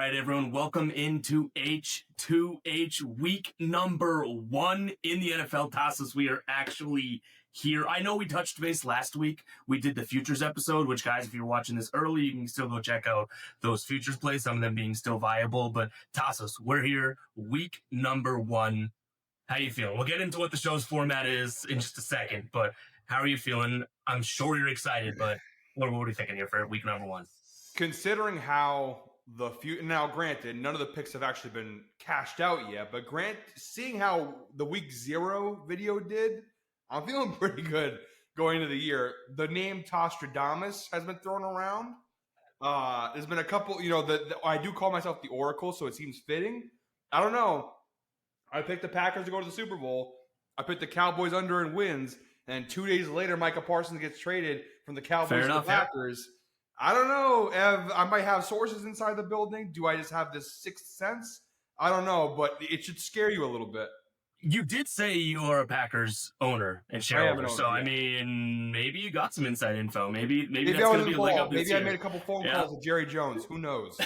All right, everyone, welcome into H2H week number 1 in the NFL. Tasos, we are actually here. I know we touched base last week. We did the futures episode, which, guys, if you're watching this early, you can still go check out those futures plays, some of them being still viable. But Tasos, we're here, week number 1. How you feeling? We'll get into what the show's format is in just a second, but how are you feeling? I'm sure you're excited, but what are you thinking here for week number 1? Considering how now, granted, none of the picks have actually been cashed out yet, but seeing how the week 0 video did, I'm feeling pretty good going into the year. The name Tostradamus has been thrown around. There's been a couple, I do call myself the Oracle, so it seems fitting. I don't know. I picked the Packers to go to the Super Bowl. I picked the Cowboys under and wins, and 2 days later, Micah Parsons gets traded from the Cowboys to the Packers. Yeah. I don't know, Ev. I might have sources inside the building. Do I just have this sixth sense? I don't know, but it should scare you a little bit. You did say you are a Packers owner and shareholder, so I mean, maybe you got some inside info. Maybe that's going to be a leg up this year. Maybe I made a couple phone calls with Jerry Jones. Who knows?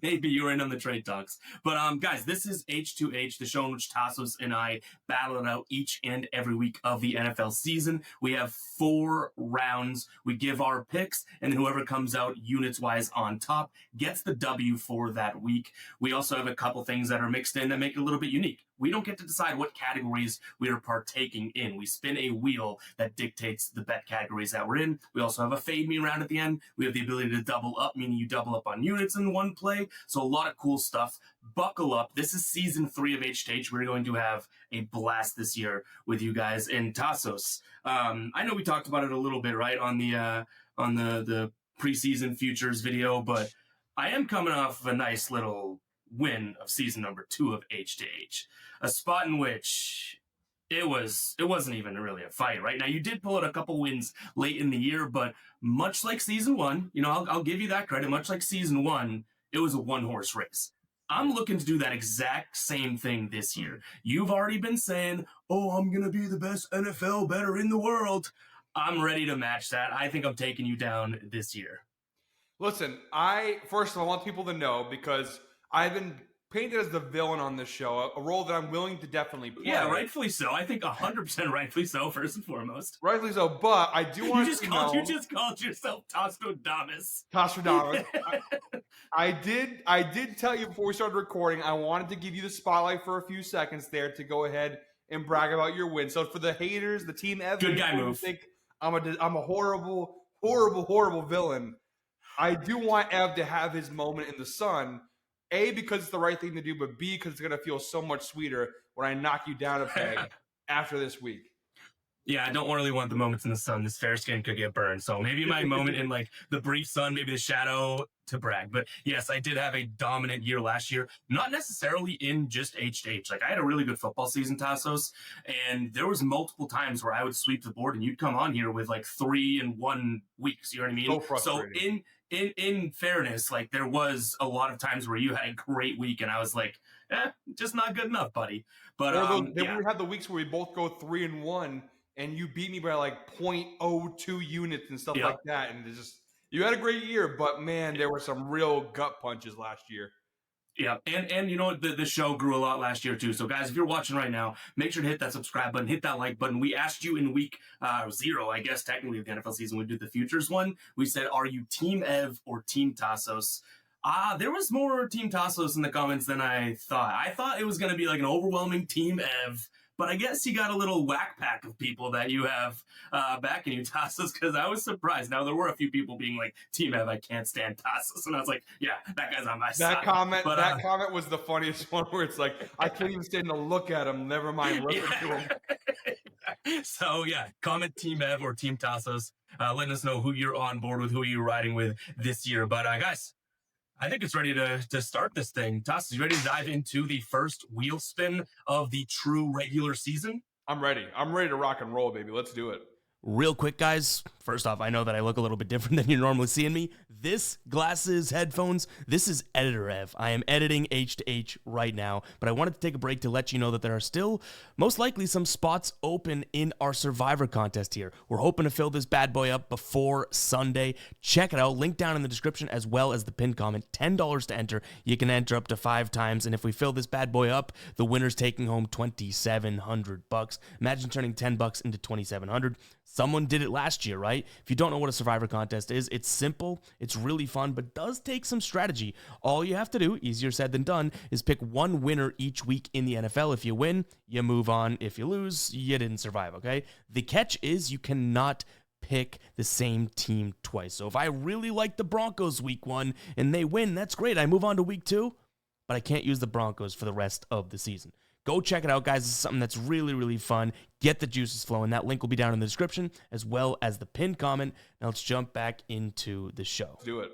Maybe you were in on the trade talks. But guys, this is H2H, the show in which Tasos and I battle it out each and every week of the NFL season. We have 4 rounds. We give our picks, and then whoever comes out units-wise on top gets the W for that week. We also have a couple things that are mixed in that make it a little bit unique. We don't get to decide what categories we are partaking in. We spin a wheel that dictates the bet categories that we're in. We also have a fade me round at the end. We have the ability to double up, meaning you double up on units in one play. So a lot of cool stuff. Buckle up. This is season 3 of H2H. We're going to have a blast this year with you guys in Tasos. I know we talked about it a little bit, right, on the preseason futures video, but I am coming off of a nice little win of season number 2 of H2H, a spot in which it wasn't even really a fight. Right now, you did pull out a couple wins late in the year, but much like season 1, I'll give you that credit. Much like season 1, it was a one-horse race. I'm looking to do that exact same thing this year. You've already been saying, "Oh, I'm gonna be the best NFL bettor in the world." I'm ready to match that. I think I'm taking you down this year. Listen, first of all, I want people to know, because I've been painted as the villain on this show, a role that I'm willing to definitely play. Yeah, rightfully so. I think 100% rightfully so, first and foremost. Rightfully so, but I do want You just called yourself Tostradamus. Tostradamus. I did tell you before we started recording, I wanted to give you the spotlight for a few seconds there to go ahead and brag about your win. So for the haters, the team Evan, good guy move. Think I'm a horrible, horrible, horrible villain. I do want Ev to have his moment in the sun. A, because it's the right thing to do, but B, because it's going to feel so much sweeter when I knock you down a peg after this week. Yeah, I don't really want the moments in the sun. This fair skin could get burned. So maybe my moment in like the brief sun, maybe the shadow to brag. But yes, I did have a dominant year last year. Not necessarily in just H2H. Like I had a really good football season, Tasos. And there was multiple times where I would sweep the board and you'd come on here with like 3-1 weeks. You know what I mean? So frustrating. So in fairness, like there was a lot of times where you had a great week and I was like, just not good enough, buddy. But we had the weeks where we both go 3-1 and you beat me by like 0.02 units and stuff like that. And it's just, you had a great year, but man, there were some real gut punches last year. Yeah, and you know what? The show grew a lot last year, too. So, guys, if you're watching right now, make sure to hit that subscribe button, hit that like button. We asked you in week 0, I guess, technically, of the NFL season. We did the futures one. We said, are you Team Ev or Team Tasos? There was more Team Tasos in the comments than I thought. I thought it was going to be like an overwhelming Team Ev. But I guess you got a little whack pack of people that you have backing you, Tasos, because I was surprised. Now, there were a few people being like, Team Ev, I can't stand Tasos. And I was like, yeah, that guy's on my side. That comment was the funniest one where it's like, I can't even stand to look at him. Never mind looking to him. So, yeah, comment Team Ev or Team Tasos. Letting us know who you're on board with, who you're riding with this year. But, guys, I think it's ready to start this thing. Tasos, you ready to dive into the first wheel spin of the true regular season? I'm ready. I'm ready to rock and roll, baby. Let's do it. Real quick, guys. First off, I know that I look a little bit different than you're normally seeing me. This, glasses, headphones, this is Editor Ev. I am editing H2H right now, but I wanted to take a break to let you know that there are still, most likely, some spots open in our Survivor contest here. We're hoping to fill this bad boy up before Sunday. Check it out. Link down in the description as well as the pinned comment. $10 to enter. You can enter up to 5 times, and if we fill this bad boy up, the winner's taking home $2,700. Imagine turning $10 into $2,700. Someone did it last year, right? If you don't know what a Survivor contest is, it's simple, it's really fun, but does take some strategy. All you have to do, easier said than done, is pick one winner each week in the NFL. If you win, you move on. If you lose, you didn't survive, okay? The catch is you cannot pick the same team twice. So if I really like the Broncos week 1 and they win, that's great. I move on to week 2, but I can't use the Broncos for the rest of the season. Go check it out, guys. This is something that's really, really fun. Get the juices flowing. That link will be down in the description as well as the pinned comment. Now let's jump back into the show. Let's do it.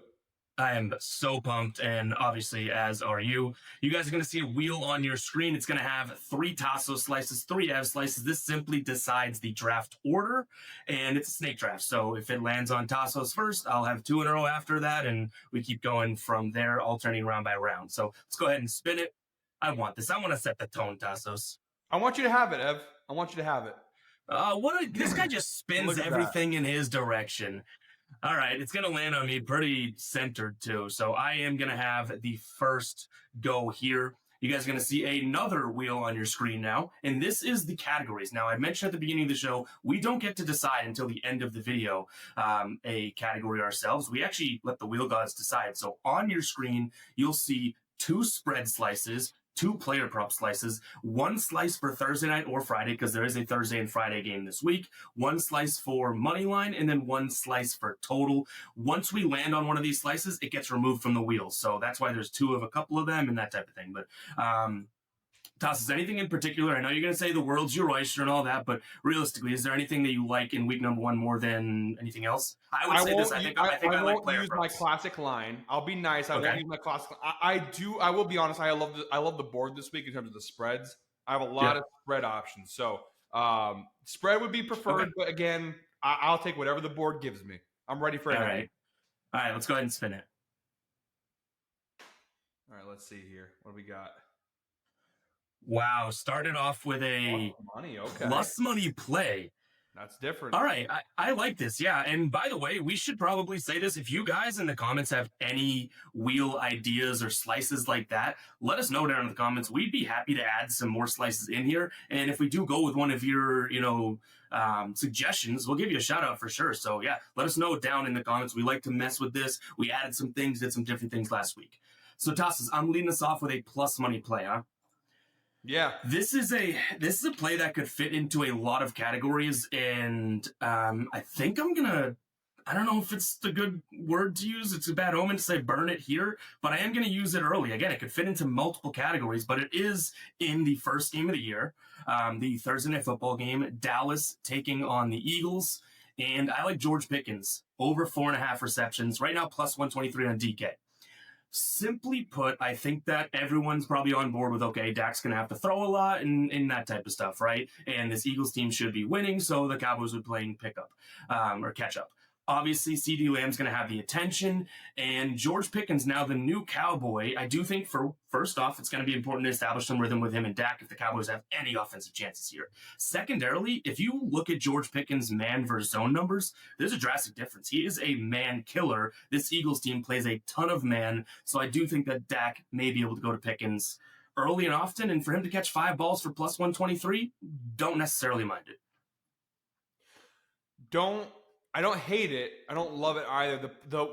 I am so pumped, and obviously, as are you. You guys are going to see a wheel on your screen. It's going to have 3 Tasos slices, 3 Ev slices. This simply decides the draft order, and it's a snake draft. So if it lands on Tasos first, I'll have 2 in a row after that, and we keep going from there, alternating round by round. So let's go ahead and spin it. I want this. I want to set the tone, Tasos. I want you to have it, Ev. I want you to have it. This guy just spins everything in his direction. All right, it's going to land on me pretty centered, too. So I am going to have the first go here. You guys are going to see another wheel on your screen now, and this is the categories. Now, I mentioned at the beginning of the show, we don't get to decide until the end of the video a category ourselves. We actually let the wheel gods decide. So on your screen, you'll see 2 spread slices, 2 player prop slices, 1 slice for Thursday night or Friday, because there is a Thursday and Friday game this week, 1 slice for money line, and then 1 slice for total. Once we land on one of these slices, it gets removed from the wheel. So that's why there's 2 of a couple of them and that type of thing. But Tasos, anything in particular? I know you're going to say the world's your oyster and all that, but realistically, is there anything that you like in week number 1 more than anything else? I won't use my classic line. I'll be nice. I won't use my classic. I will be honest. I love the board this week in terms of the spreads. I have a lot of spread options. So spread would be preferred, but again, I'll take whatever the board gives me. I'm ready for it. All right, let's go ahead and spin it. All right, let's see here. What do we got? Wow, started off with a plus money play. That's different. All right, I like this, yeah. And by the way, we should probably say this. If you guys in the comments have any wheel ideas or slices like that, let us know down in the comments. We'd be happy to add some more slices in here. And if we do go with one of your, suggestions, we'll give you a shout out for sure. So yeah, let us know down in the comments. We like to mess with this. We added some things, did some different things last week. So Tasos, I'm leading us off with a plus money play, huh? Yeah, this is a play that could fit into a lot of categories, and I think I don't know if it's the good word to use. It's a bad omen to say burn it here, but I am gonna use it early. Again, it could fit into multiple categories, but it is in the first game of the year, the Thursday Night Football game, Dallas taking on the Eagles, and I like George Pickens over 4.5 receptions right now, plus 123 on DK. Simply put, I think that everyone's probably on board with, okay, Dak's going to have to throw a lot and that type of stuff, right? And this Eagles team should be winning, so the Cowboys would be playing pickup or catch up. Obviously, CeeDee Lamb's going to have the attention, and George Pickens, now the new Cowboy, I do think first off, it's going to be important to establish some rhythm with him and Dak if the Cowboys have any offensive chances here. Secondarily, if you look at George Pickens' man versus zone numbers, there's a drastic difference. He is a man killer. This Eagles team plays a ton of man, so I do think that Dak may be able to go to Pickens early and often, and for him to catch 5 balls for plus 123, don't necessarily mind it. I don't hate it. I don't love it either. The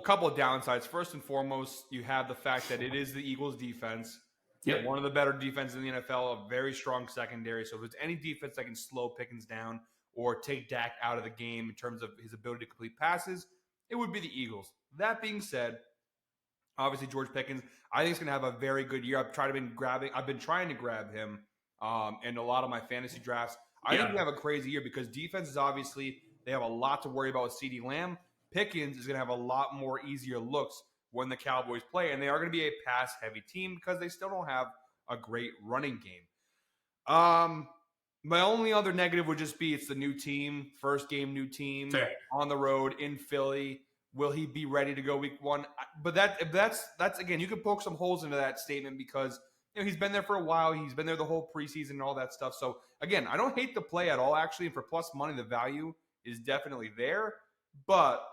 couple of downsides. First and foremost, you have the fact that it is the Eagles' defense. Yep. One of the better defenses in the NFL, a very strong secondary. So if it's any defense that can slow Pickens down or take Dak out of the game in terms of his ability to complete passes, it would be the Eagles. That being said, obviously George Pickens, I think he's going to have a very good year. I've been trying to grab him in a lot of my fantasy drafts. I think we have a crazy year because defense is obviously. They have a lot to worry about with CeeDee Lamb. Pickens is going to have a lot more easier looks when the Cowboys play, and they are going to be a pass-heavy team because they still don't have a great running game. My only other negative would just be it's the new team, first game, new team Fair. on the road in Philly. Will he be ready to go week one? But that's again, you could poke some holes into that statement because he's been there for a while. He's been there the whole preseason and all that stuff. So again, I don't hate the play at all. Actually, and for plus money, the value is definitely there. But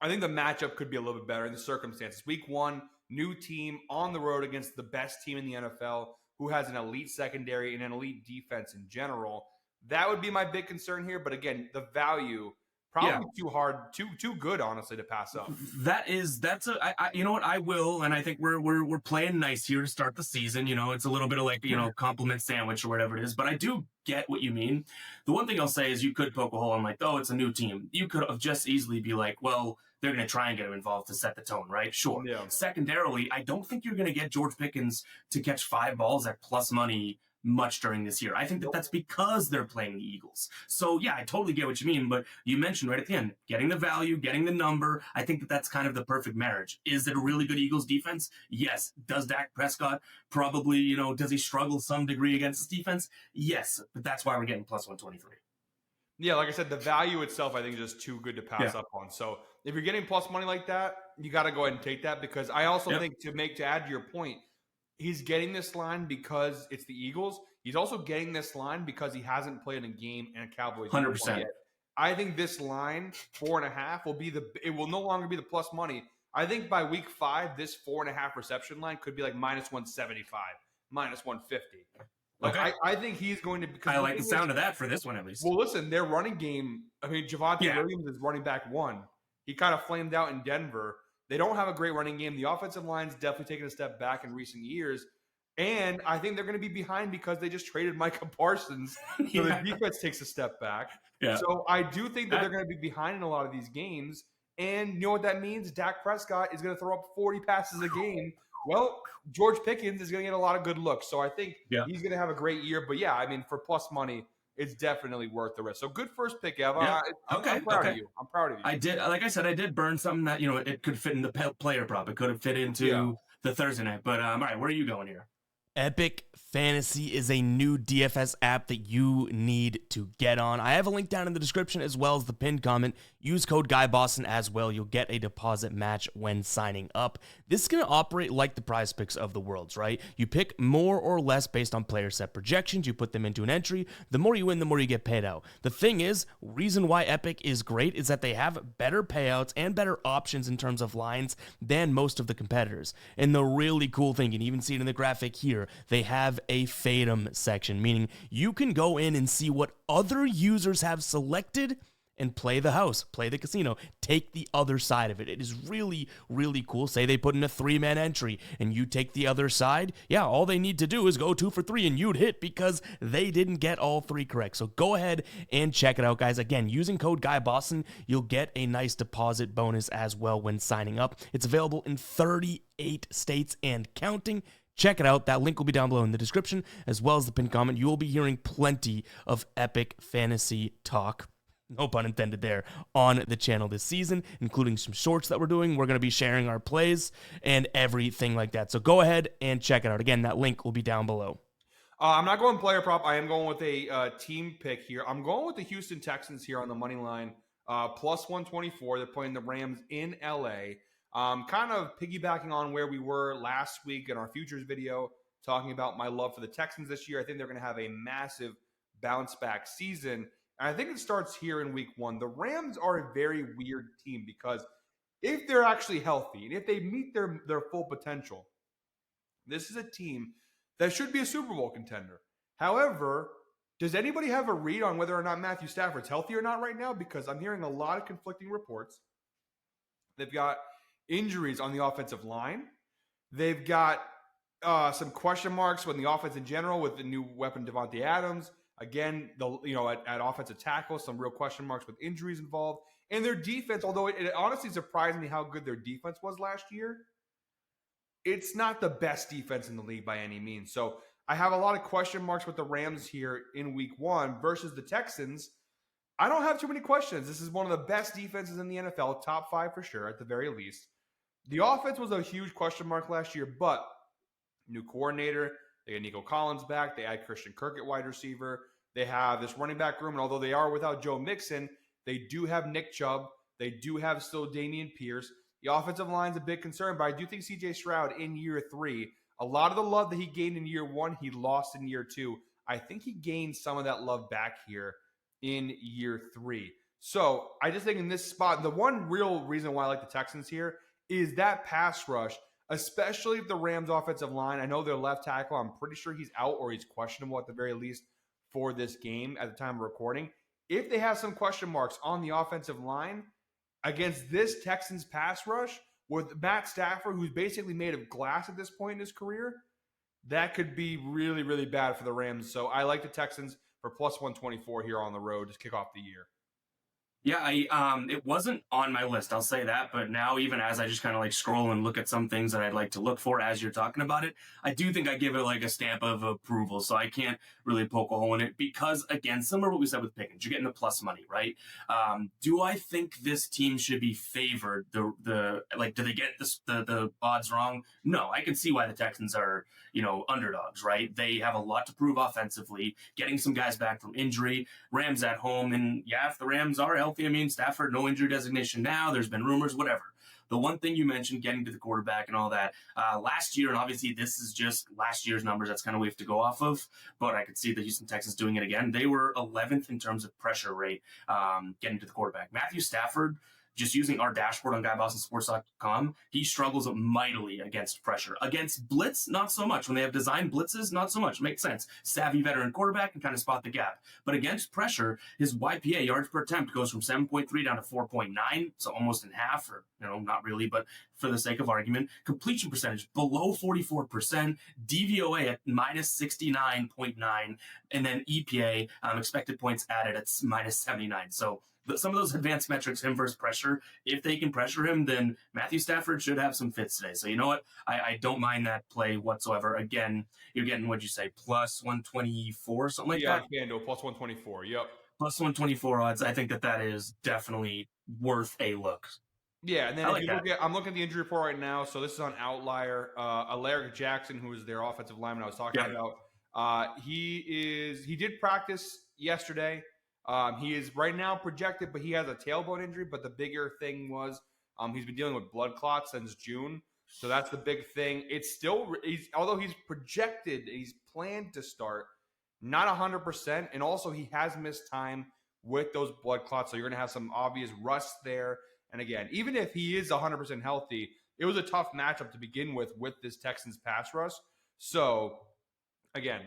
I think the matchup could be a little bit better in the circumstances. Week one, new team on the road against the best team in the NFL, who has an elite secondary and an elite defense in general. That would be my big concern here. But again, the value probably too hard, too good, honestly, to pass up. You know what, I will, and I think we're playing nice here to start the season. It's a little bit of like compliment sandwich or whatever it is, but I do get what you mean. The one thing I'll say is you could poke a hole and like, oh, it's a new team. You could have just easily be like, well, they're going to try and get him involved to set the tone, right? Sure. Yeah. Secondarily, I don't think you're going to get George Pickens to catch 5 balls at plus money much during this year. I think that's because they're playing the Eagles. So yeah, I totally get what you mean, but you mentioned right at the end, getting the value, getting the number. I think that's kind of the perfect marriage. Is it a really good Eagles defense? Yes. Does Dak Prescott probably, does he struggle some degree against this defense? Yes, but that's why we're getting plus 123. Yeah, like I said, the value itself, I think, is just too good to pass up on. So if you're getting plus money like that, you got to go ahead and take that because I also think to add to your point, he's getting this line because it's the Eagles. He's also getting this line because he hasn't played a game in a Cowboys 100%. yet. I think this line, 4.5, it will no longer be the plus money. I think by week 5, this 4.5 reception line could be like minus 175, minus 150. Like okay. I think he's going to. I like the sound of that for this one at least. Well, listen, their running game. I mean, Javonte Williams is running back 1. He kind of flamed out in Denver. They don't have a great running game. The offensive line's definitely taken a step back in recent years. And I think they're going to be behind because they just traded Micah Parsons. So the defense takes a step back. Yeah. So I do think that they're going to be behind in a lot of these games. And you know what that means? Dak Prescott is going to throw up 40 passes a game. Well, George Pickens is going to get a lot of good looks. So I think he's going to have a great year. But yeah, I mean, for plus money, it's definitely worth the risk. So good first pick, Ev. I'm proud of you. I'm proud of you. I did burn something that, it could fit in the player prop. It could have fit into the Thursday night. But all right, where are you going here? Epic Fantasy is a new DFS app that you need to get on. I have a link down in the description as well as the pinned comment. Use code GuyBoston as well. You'll get a deposit match when signing up. This is going to operate like the Prize Picks of the worlds, right? You pick more or less based on player set projections. You put them into an entry. The more you win, the more you get paid out. The thing is, reason why Epic is great is that they have better payouts and better options in terms of lines than most of the competitors. And the really cool thing, you can even see it in the graphic here, they have a Fatum section, meaning you can go in and see what other users have selected and play the house, play the casino, take the other side of it. It is really, really cool. Say they put in a 3-man entry and you take the other side. Yeah, all they need to do is go 2 for 3 and you'd hit because they didn't get all 3 correct. So go ahead and check it out, guys. Again, using code GuyBoston, you'll get a nice deposit bonus as well when signing up. It's available in 38 states and counting. Check it out. That link will be down below in the description, as well as the pinned comment. You will be hearing plenty of epic fantasy talk, no pun intended there, on the channel this season, including some shorts that we're doing. We're going to be sharing our plays and everything like that. So go ahead and check it out. Again, that link will be down below. I'm not going player prop. I am going with a team pick here. I'm going with the Houston Texans here on the money line, plus 124. They're playing the Rams in LA. Kind of piggybacking on where we were last week in our futures video, talking about my love for the Texans this year. I think they're going to have a massive bounce back season. And I think it starts here in week 1. The Rams are a very weird team because if they're actually healthy and if they meet their full potential, this is a team that should be a Super Bowl contender. However, does anybody have a read on whether or not Matthew Stafford's healthy or not right now? Because I'm hearing a lot of conflicting reports. They've got injuries on the offensive line. They've got some question marks on the offense in general with the new weapon Devontae Adams. Again, at offensive tackle, some real question marks with injuries involved. And their defense, although it honestly surprised me how good their defense was last year, it's not the best defense in the league by any means. So I have a lot of question marks with the Rams here in week 1 versus the Texans. I don't have too many questions. This is one of the best defenses in the NFL, top 5 for sure, at the very least. The offense was a huge question mark last year, but new coordinator, they got Nico Collins back, they add Christian Kirk at wide receiver. They have this running back room, and although they are without Joe Mixon, they do have Nick Chubb. They do have still Damian Pierce. The offensive line's a big concern, but I do think C.J. Stroud in year 3, a lot of the love that he gained in year 1, he lost in year 2. I think he gained some of that love back here in year 3. So I just think in this spot, the one real reason why I like the Texans here is that pass rush, especially if the Rams offensive line, I know their left tackle, I'm pretty sure he's out or he's questionable at the very least for this game at the time of recording. If they have some question marks on the offensive line against this Texans pass rush with Matt Stafford, who's basically made of glass at this point in his career, that could be really, really bad for the Rams. So I like the Texans for plus 124 here on the road to kick off the year. Yeah, it wasn't on my list, I'll say that, but now even as I just kind of like scroll and look at some things that I'd like to look for as you're talking about it, I do think I give it like a stamp of approval, so I can't really poke a hole in it because, again, similar to what we said with Pickens, you're getting the plus money, right? Do I think this team should be favored? Do they get the odds wrong? No, I can see why the Texans are, underdogs, right? They have a lot to prove offensively, getting some guys back from injury, Rams at home, and yeah, if the Rams are healthy, I mean, Stafford, no injury designation now. There's been rumors, whatever. The one thing you mentioned, getting to the quarterback and all that, last year, and obviously this is just last year's numbers, that's kind of what we have to go off of, but I could see the Houston Texans doing it again. They were 11th in terms of pressure rate getting to the quarterback. Matthew Stafford, just using our dashboard on GuyBostonSports.com, he struggles mightily against pressure. Against blitz, not so much. When they have designed blitzes, not so much. Makes sense. Savvy veteran quarterback can kind of spot the gap. But against pressure, his YPA, yards per attempt, goes from 7.3 down to 4.9, so almost in half, or, not really, but for the sake of argument. Completion percentage, below 44%, DVOA at minus 69.9, and then EPA, expected points added at minus 79. So some of those advanced metrics, him versus pressure, if they can pressure him, then Matthew Stafford should have some fits today. So you know what? I don't mind that play whatsoever. Again, you're getting, what'd you say, plus 124, something like that? Yeah, FanDuel, plus 124, yep. Plus 124 odds. I think that is definitely worth a look. Yeah, and then I'm looking at the injury report right now. So this is on Outlier. Alaric Jackson, who is their offensive lineman I was talking about, he did practice yesterday. He is right now projected, but he has a tailbone injury. But the bigger thing was he's been dealing with blood clots since June. So that's the big thing. It's still, although he's projected, he's planned to start, not 100%. And also he has missed time with those blood clots. So you're going to have some obvious rust there. And again, even if he is 100% healthy, it was a tough matchup to begin with this Texans pass rush. So again,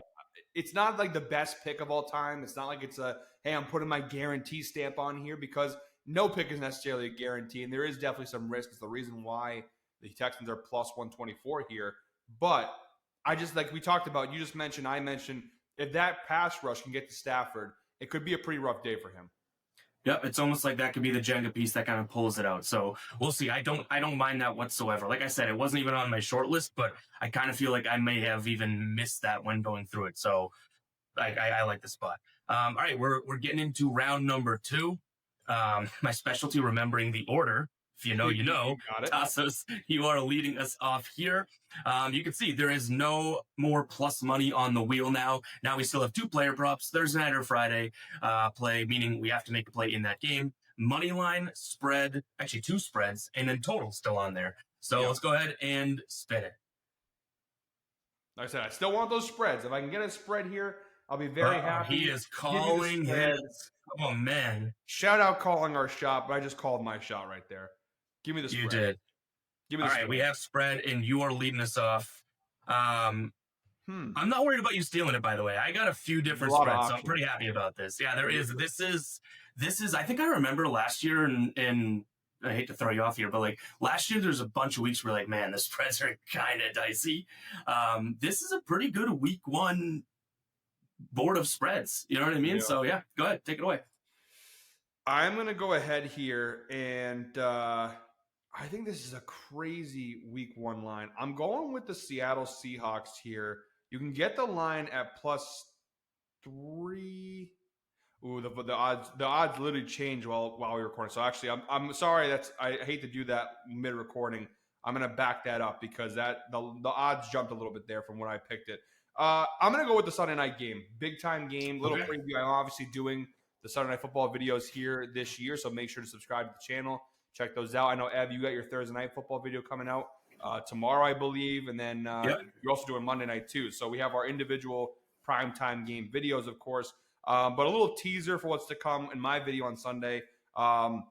it's not like the best pick of all time. It's not like it's hey, I'm putting my guarantee stamp on here, because no pick is necessarily a guarantee. And there is definitely some risk. It's the reason why the Texans are plus 124 here. But I just, like we talked about, you just mentioned, I mentioned, if that pass rush can get to Stafford, it could be a pretty rough day for him. Yep, it's almost like that could be the Jenga piece that kind of pulls it out. So we'll see. I don't mind that whatsoever. Like I said, it wasn't even on my short list, but I kind of feel like I may have even missed that when going through it. So I like the spot. All right, we're getting into round number 2. My specialty, remembering the order. If you know, you know. Tasos, you are leading us off here. You can see there is no more plus money on the wheel now. Now we still have 2 player props, Thursday night or Friday play, meaning we have to make a play in that game. Money line, spread, actually 2 spreads, and then total still on there. So Let's go ahead and spin it. Like I said, I still want those spreads. If I can get a spread here, I'll be very happy. He is calling heads. Oh, man. Shout out calling our shot, but I just called my shot right there. Give me the spread. You did. Give me the All spread. right, we have spread, and you are leading us off. I'm not worried about you stealing it, by the way. I got a few different spreads, so I'm pretty happy about this. Yeah, there is. This is. I think I remember last year, and I hate to throw you off here, but like last year, there's a bunch of weeks where like, man, the spreads are kind of dicey. This is a pretty good week 1 board of spreads. You know what I mean? Yeah. So yeah, go ahead, take it away. I'm going to go ahead here, and I think this is a crazy week 1 line. I'm going with the Seattle Seahawks here. You can get the line at plus 3. Ooh, the odds literally change while we're recording. So actually, I'm sorry. I hate to do that mid recording. I'm gonna back that up because the odds jumped a little bit there from when I picked it. I'm going to go with the Sunday night game. Big time game, little Okay. preview. I'm obviously doing the Sunday Night Football videos here this year, so make sure to subscribe to the channel. Check those out. I know, Ev, you got your Thursday Night Football video coming out tomorrow, I believe, and then Yep. you're also doing Monday night too. So we have our individual primetime game videos, of course, but a little teaser for what's to come in my video on Sunday. I'm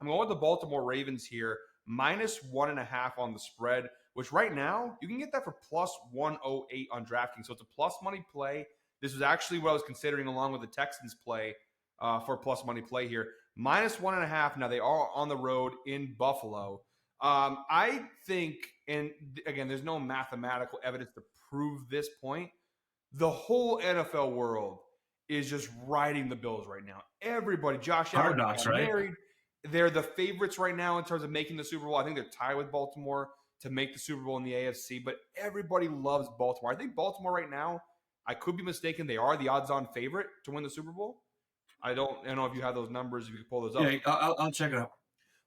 going with the Baltimore Ravens here, -1.5 on the spread, which right now you can get that for +108 on DraftKings. So it's a plus money play. This was actually what I was considering along with the Texans play for plus money play here. -1.5. Now they are on the road in Buffalo. I think, and again, there's no mathematical evidence to prove this point. The whole NFL world is just riding the Bills right now. Everybody, Josh Hard Allen knocks, got right? married. They're the favorites right now in terms of making the Super Bowl. I think they're tied with Baltimore to make the Super Bowl in the AFC, but everybody loves Baltimore. I think Baltimore right now, I could be mistaken, they are the odds-on favorite to win the Super Bowl. I don't know if you have those numbers, if you can pull those up. Yeah, I'll check it out.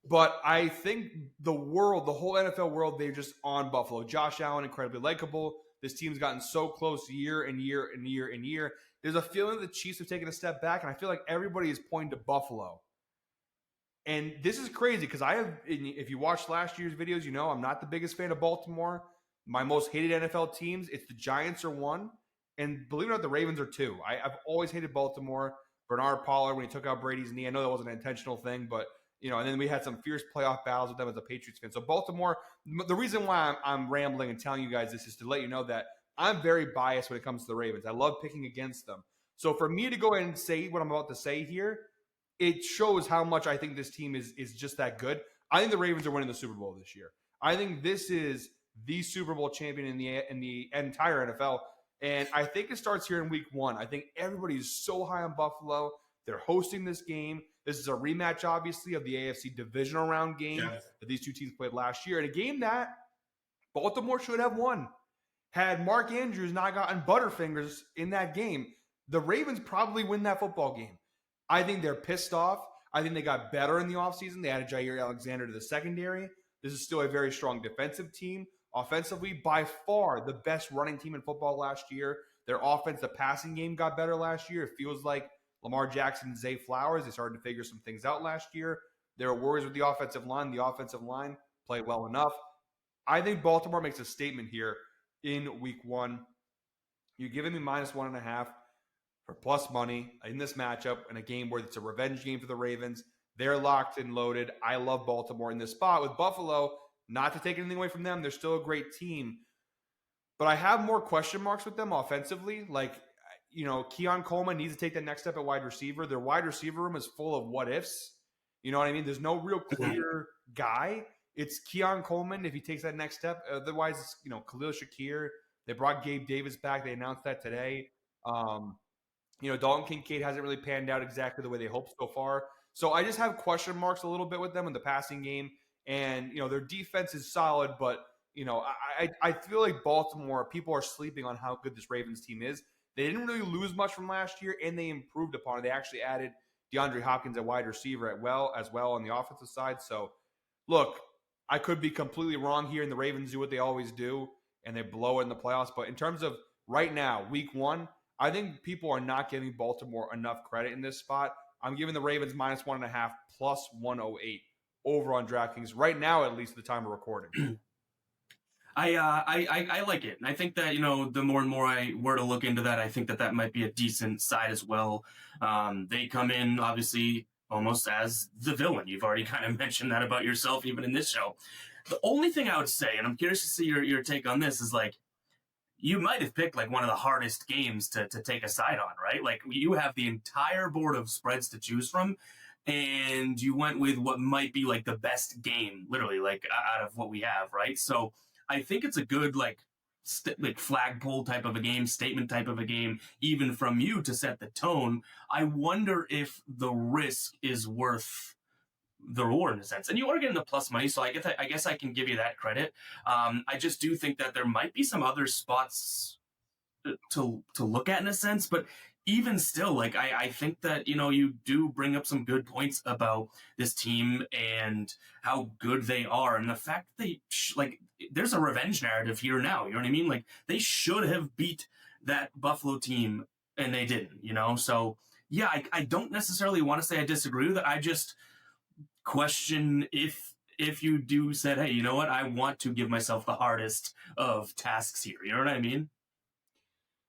But I think the whole NFL world, they're just on Buffalo. Josh Allen, incredibly likable. This team's gotten so close year and year and year and year. There's a feeling the Chiefs have taken a step back, and I feel like everybody is pointing to Buffalo. And this is crazy because if you watched last year's videos, you know I'm not the biggest fan of Baltimore. My most hated NFL teams, it's the Giants are 1, and believe it or not, the Ravens are 2. I've always hated Baltimore. Bernard Pollard, when he took out Brady's knee, I know that wasn't an intentional thing, but and then we had some fierce playoff battles with them as a Patriots fan. So Baltimore, the reason why I'm rambling and telling you guys this is to let you know that I'm very biased when it comes to the Ravens. I love picking against them. So for me to go ahead and say what I'm about to say here, it shows how much I think this team is just that good. I think the Ravens are winning the Super Bowl this year. I think this is the Super Bowl champion in the entire NFL. And I think it starts here in week 1. I think everybody is so high on Buffalo. They're hosting this game. This is a rematch, obviously, of the AFC divisional round game that these two teams played last year. And a game that Baltimore should have won. Had Mark Andrews not gotten Butterfingers in that game, the Ravens probably win that football game. I think they're pissed off. I think they got better in the offseason. They added Jair Alexander to the secondary. This is still a very strong defensive team. Offensively, by far the best running team in football last year. Their offense, the passing game got better last year. It feels like Lamar Jackson and Zay Flowers, they started to figure some things out last year. There were worries with the offensive line. The offensive line played well enough. I think Baltimore makes a statement here in week 1. You're giving me -1.5 for plus money in this matchup in a game where it's a revenge game for the Ravens. They're locked and loaded. I love Baltimore in this spot. With Buffalo, not to take anything away from them, they're still a great team. But I have more question marks with them offensively. Like, Keon Coleman needs to take that next step at wide receiver. Their wide receiver room is full of what ifs. You know what I mean? There's no real clear guy. It's Keon Coleman if he takes that next step. Otherwise, it's, Khalil Shakir. They brought Gabe Davis back. They announced that today. Dalton Kincaid hasn't really panned out exactly the way they hoped so far. So I just have question marks a little bit with them in the passing game. And, their defense is solid, but, I feel like Baltimore, people are sleeping on how good this Ravens team is. They didn't really lose much from last year, and they improved upon it. They actually added DeAndre Hopkins at wide receiver as well on the offensive side. So, look, I could be completely wrong here, and the Ravens do what they always do, and they blow it in the playoffs. But in terms of right now, week 1, I think people are not giving Baltimore enough credit in this spot. I'm giving the Ravens -1.5 plus 108 over on DraftKings right now, at least at the time of recording. I like it. And I think that, the more and more I were to look into that, I think that might be a decent side as well. They come in, obviously, almost as the villain. You've already kind of mentioned that about yourself, even in this show. The only thing I would say, and I'm curious to see your take on this, is like, you might have picked like one of the hardest games to take a side on, right? Like you have the entire board of spreads to choose from, and you went with what might be like the best game, literally, like out of what we have, right? So I think it's a good like flagpole type of a game, statement type of a game, even from you to set the tone. I wonder if the risk is worth the reward in a sense. And you are getting the plus money, so I guess I can give you that credit. I just do think that there might be some other spots to look at in a sense, but even still, like I think that you do bring up some good points about this team and how good they are, and the fact that there's a revenge narrative here now. You know what I mean? Like they should have beat that Buffalo team, and they didn't, So, yeah, I don't necessarily want to say I disagree with it. I just question if you do said, hey, you know what? I want to give myself the hardest of tasks here. You know what I mean?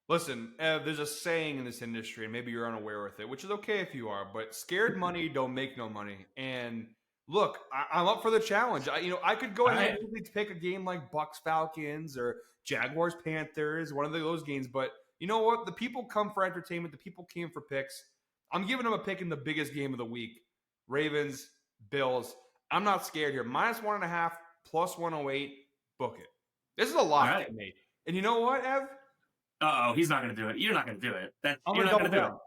Listen, there's a saying in this industry, and maybe you're unaware with it, which is okay if you are, but scared money don't make no money. And look, I'm up for the challenge. I could go ahead and pick a game like Bucks Falcons or Jaguars Panthers, one of those games, but you know what? The people come for entertainment. The people came for picks. I'm giving them a pick in the biggest game of the week. Ravens, Bills. I'm not scared here. -1.5, +108. Book it. This is a lot to me. And you know what, Ev? He's not going to do it. You're not going to do it. I'm going to double down.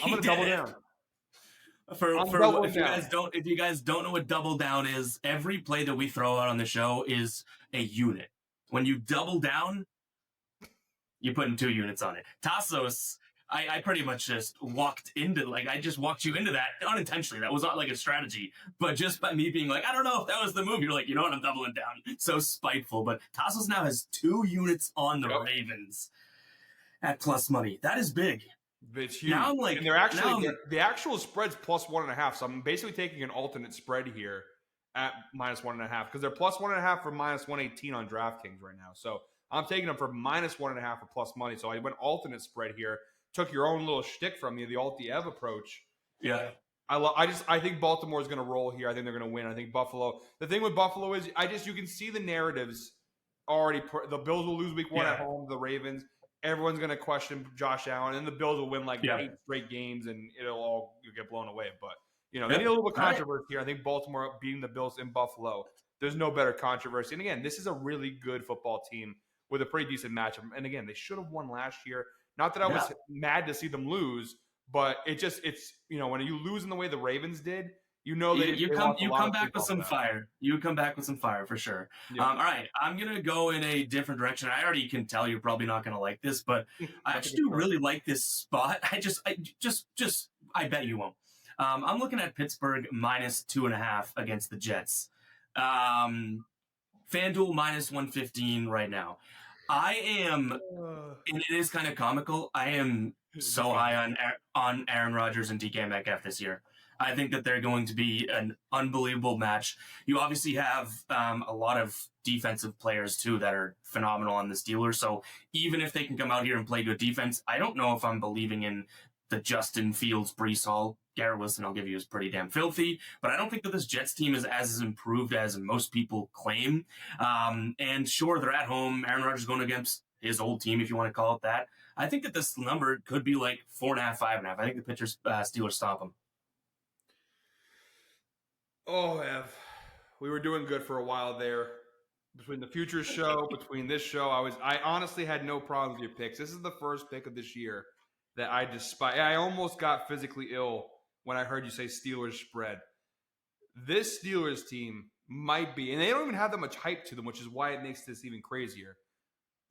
I'm going to double down. If you guys don't know what double down is, every play that we throw out on the show is a unit. When you double down, you're putting 2 units on it. Tasos, I pretty much just walked you into that unintentionally. That was not like a strategy, but just by me being like, I don't know if that was the move. You're like, you know what? I'm doubling down. So spiteful. But Tasos now has 2 units on the Ravens at plus money. That is big. It's huge. Now I'm like, and they're actually the actual spread's +1.5. So I'm basically taking an alternate spread here at -1.5 because they're +1.5 for -118 on DraftKings right now. So I'm taking them for -1.5 for plus money. So I went alternate spread here. Took your own little shtick from you, the Alt-Ev approach. Yeah. I think Baltimore is going to roll here. I think they're going to win. I think Buffalo. The thing with Buffalo is you can see the narratives already. The Bills will lose week 1 at home to the Ravens. Everyone's going to question Josh Allen, and the Bills will win 8 straight games, and you'll get blown away. But they need a little bit of controversy here. I think Baltimore beating the Bills in Buffalo. There's no better controversy. And again, this is a really good football team with a pretty decent matchup. And again, they should have won last year. Not that I was mad to see them lose, but it's when you lose in the way the Ravens did, you come back with some fire. You come back with some fire for sure. Yeah. All right, I'm gonna go in a different direction. I already can tell you're probably not gonna like this, but I actually do really like this spot. I bet you won't. I'm looking at Pittsburgh -2.5 against the Jets. FanDuel -115 right now. I am, and it is kind of comical. I am so high on Aaron Rodgers and DK Metcalf this year. I think that they're going to be an unbelievable match. You obviously have a lot of defensive players too that are phenomenal on the Steelers. So even if they can come out here and play good defense, I don't know if I'm believing in the Justin Fields, Breece Hall. Garrett Wilson, I'll give you, is pretty damn filthy. But I don't think that this Jets team is as improved as most people claim. And sure, they're at home. Aaron Rodgers going against his old team, if you want to call it that. I think that this number could be 4.5, 5.5. I think the Steelers stomp them. Oh, Ev, we were doing good for a while there. Between the Futures show, between this show, I honestly had no problem with your picks. This is the first pick of this year that I despise. I almost got physically ill when I heard you say Steelers spread. This Steelers team might be, and they don't even have that much hype to them, which is why it makes this even crazier,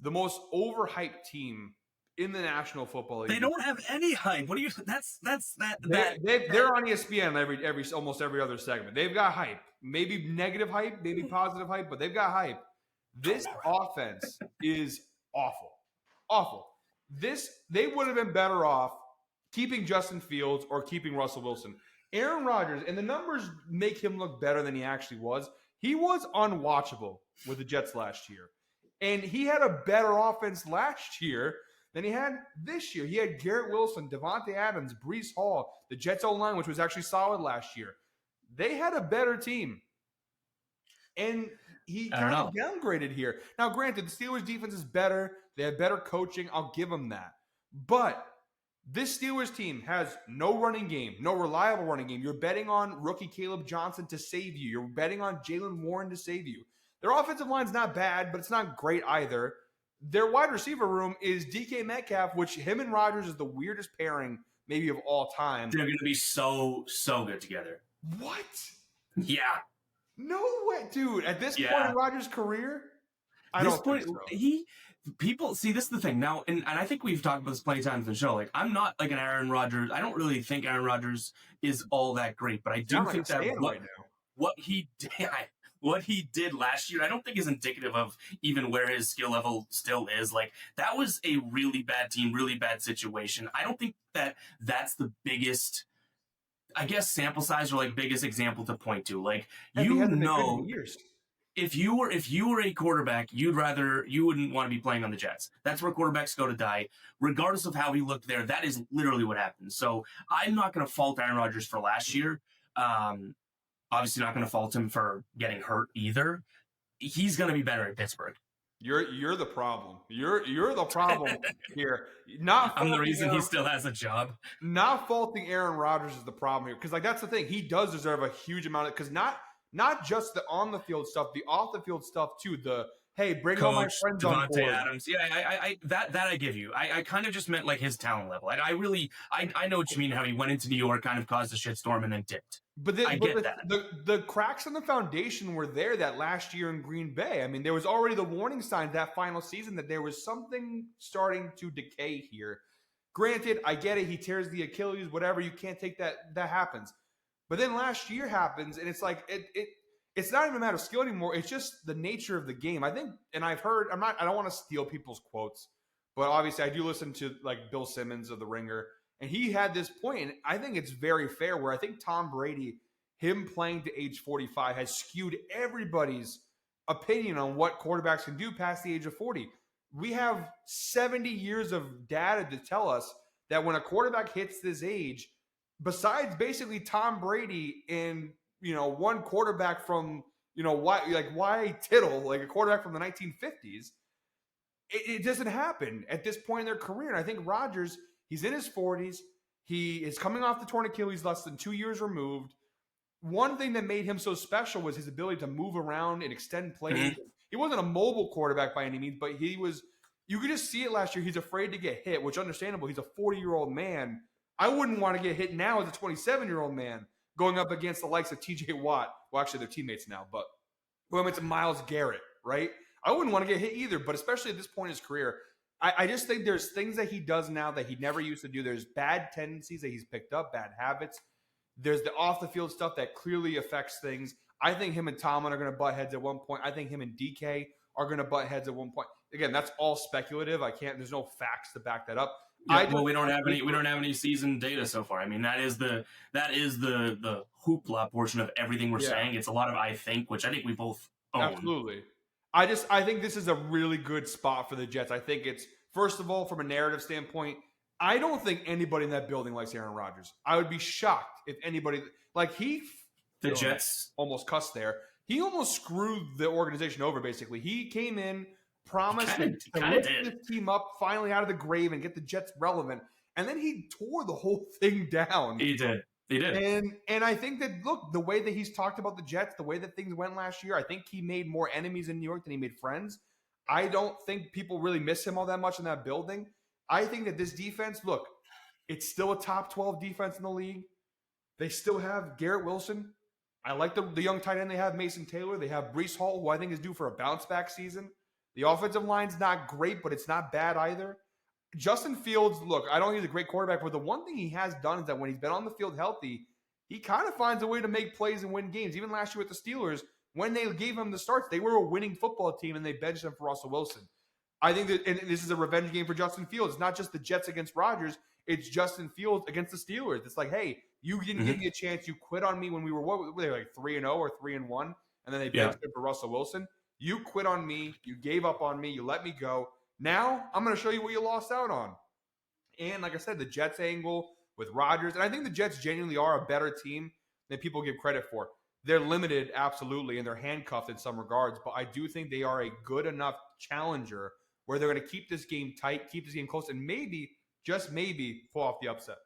the most overhyped team in the National Football League. They don't have any hype. What do you? They're on ESPN almost every other segment. They've got hype, maybe negative hype, maybe positive hype, but they've got hype. This offense is awful. They would have been better off keeping Justin Fields or keeping Russell Wilson. Aaron Rodgers, and the numbers make him look better than he actually was. He was unwatchable with the Jets last year. And he had a better offense last year than he had this year. He had Garrett Wilson, Devontae Adams, Breece Hall, the Jets O-line, which was actually solid last year. They had a better team. And he kind of downgraded here. Now, granted, the Steelers' defense is better. They have better coaching. I'll give them that. But this Steelers team has no running game, no reliable running game. You're betting on rookie Caleb Johnson to save you. You're betting on Jalen Warren to save you. Their offensive line's not bad, but it's not great either. Their wide receiver room is DK Metcalf, which him and Rodgers is the weirdest pairing maybe of all time. They're going to be so good together. What? Yeah. No way, dude. At this point in Rodgers' career, I don't think so. People see, this is the thing now, and I think we've talked about this plenty of times in the show. I'm not like an Aaron Rodgers. I don't really think Aaron Rodgers is all that great, but I do think that what he did, what he did last year, I don't think is indicative of even where his skill level still is. Like, that was a really bad team, really bad situation. I don't think that that's the biggest, I guess, sample size or like biggest example to point to. Like, And he you hasn't been good in know, years. if you were a quarterback, you wouldn't want to be playing on the Jets. That's where quarterbacks go to die, regardless of how he looked there. That is literally what happened. So I'm not going to fault Aaron Rodgers for last year. Obviously, not going to fault him for getting hurt either. He's going to be better at Pittsburgh. You're the problem. You're the problem here. I'm the reason he still has a job. Not faulting Aaron Rodgers is the problem here, because like that's the thing. He does deserve a huge amount of, because not just the on the field stuff, the off the field stuff too. The hey, bring all my friends on board. Devontae Adams. Yeah, I that I give you. I kind of just meant like his talent level. I really know what you mean. How he went into New York, kind of caused a shitstorm, and then dipped. But the cracks in the foundation were there that last year in Green Bay. I mean, there was already the warning signs that final season that there was something starting to decay here. Granted, I get it. He tears the Achilles, whatever. You can't take that. That happens. But then last year happens, and it's like it's not even a matter of skill anymore. It's just the nature of the game. I think, and I've heard, I don't want to steal people's quotes, but obviously I do listen to like Bill Simmons of The Ringer, and he had this point, and I think it's very fair, where I think Tom Brady, him playing to age 45, has skewed everybody's opinion on what quarterbacks can do past the age of 40. We have 70 years of data to tell us that when a quarterback hits this age, besides basically Tom Brady and one quarterback from why Tittle, like a quarterback from the 1950s, it doesn't happen at this point in their career. And I think Rodgers, he's in his 40s. He is coming off the torn Achilles, less than 2 years removed. One thing that made him so special was his ability to move around and extend plays. Mm-hmm. He wasn't a mobile quarterback by any means, but he was. You could just see it last year. He's afraid to get hit, which understandable. He's a 40-year-old man. I wouldn't want to get hit now as a 27-year-old man going up against the likes of TJ Watt. Well, actually, they're teammates now, but going into Myles Garrett, right? I wouldn't want to get hit either, but especially at this point in his career, I just think there's things that he does now that he never used to do. There's bad tendencies that he's picked up, bad habits. There's the off-the-field stuff that clearly affects things. I think him and Tomlin are going to butt heads at one point. I think him and DK are going to butt heads at one point. Again, that's all speculative. There's no facts to back that up. Yeah, well, we don't have any season data so far. I mean, that is the hoopla portion of everything we're saying. It's a lot of I think, which I think we both own. Absolutely. I think this is a really good spot for the Jets. I think it's, first of all, from a narrative standpoint, I don't think anybody in that building likes Aaron Rodgers. I would be shocked if anybody the Jets almost cussed there. He almost screwed the organization over. Basically, he came in, promised to lift this team up finally out of the grave and get the Jets relevant, and then he tore the whole thing down. He did. And I think that, look, the way that he's talked about the Jets, the way that things went last year, I think he made more enemies in New York than he made friends. I don't think people really miss him all that much in that building. I think that this defense, look, it's still a top 12 defense in the league. They still have Garrett Wilson. I like the young tight end they have, Mason Taylor. They have Breece Hall, who I think is due for a bounce-back season. The offensive line's not great, but it's not bad either. Justin Fields, look, I don't think he's a great quarterback, but the one thing he has done is that when he's been on the field healthy, he kind of finds a way to make plays and win games. Even last year with the Steelers, when they gave him the starts, they were a winning football team, and they benched him for Russell Wilson. I think that, and this is a revenge game for Justin Fields. It's not just the Jets against Rodgers. It's Justin Fields against the Steelers. It's like, hey, you didn't give me a chance. You quit on me when we were, what were they, like 3-0 or 3-1? And then they benched him for Russell Wilson. You quit on me. You gave up on me. You let me go. Now I'm going to show you what you lost out on. And like I said, the Jets angle with Rodgers. And I think the Jets genuinely are a better team than people give credit for. They're limited, absolutely, and they're handcuffed in some regards. But I do think they are a good enough challenger where they're going to keep this game tight, keep this game close, and maybe, just maybe, pull off the upset.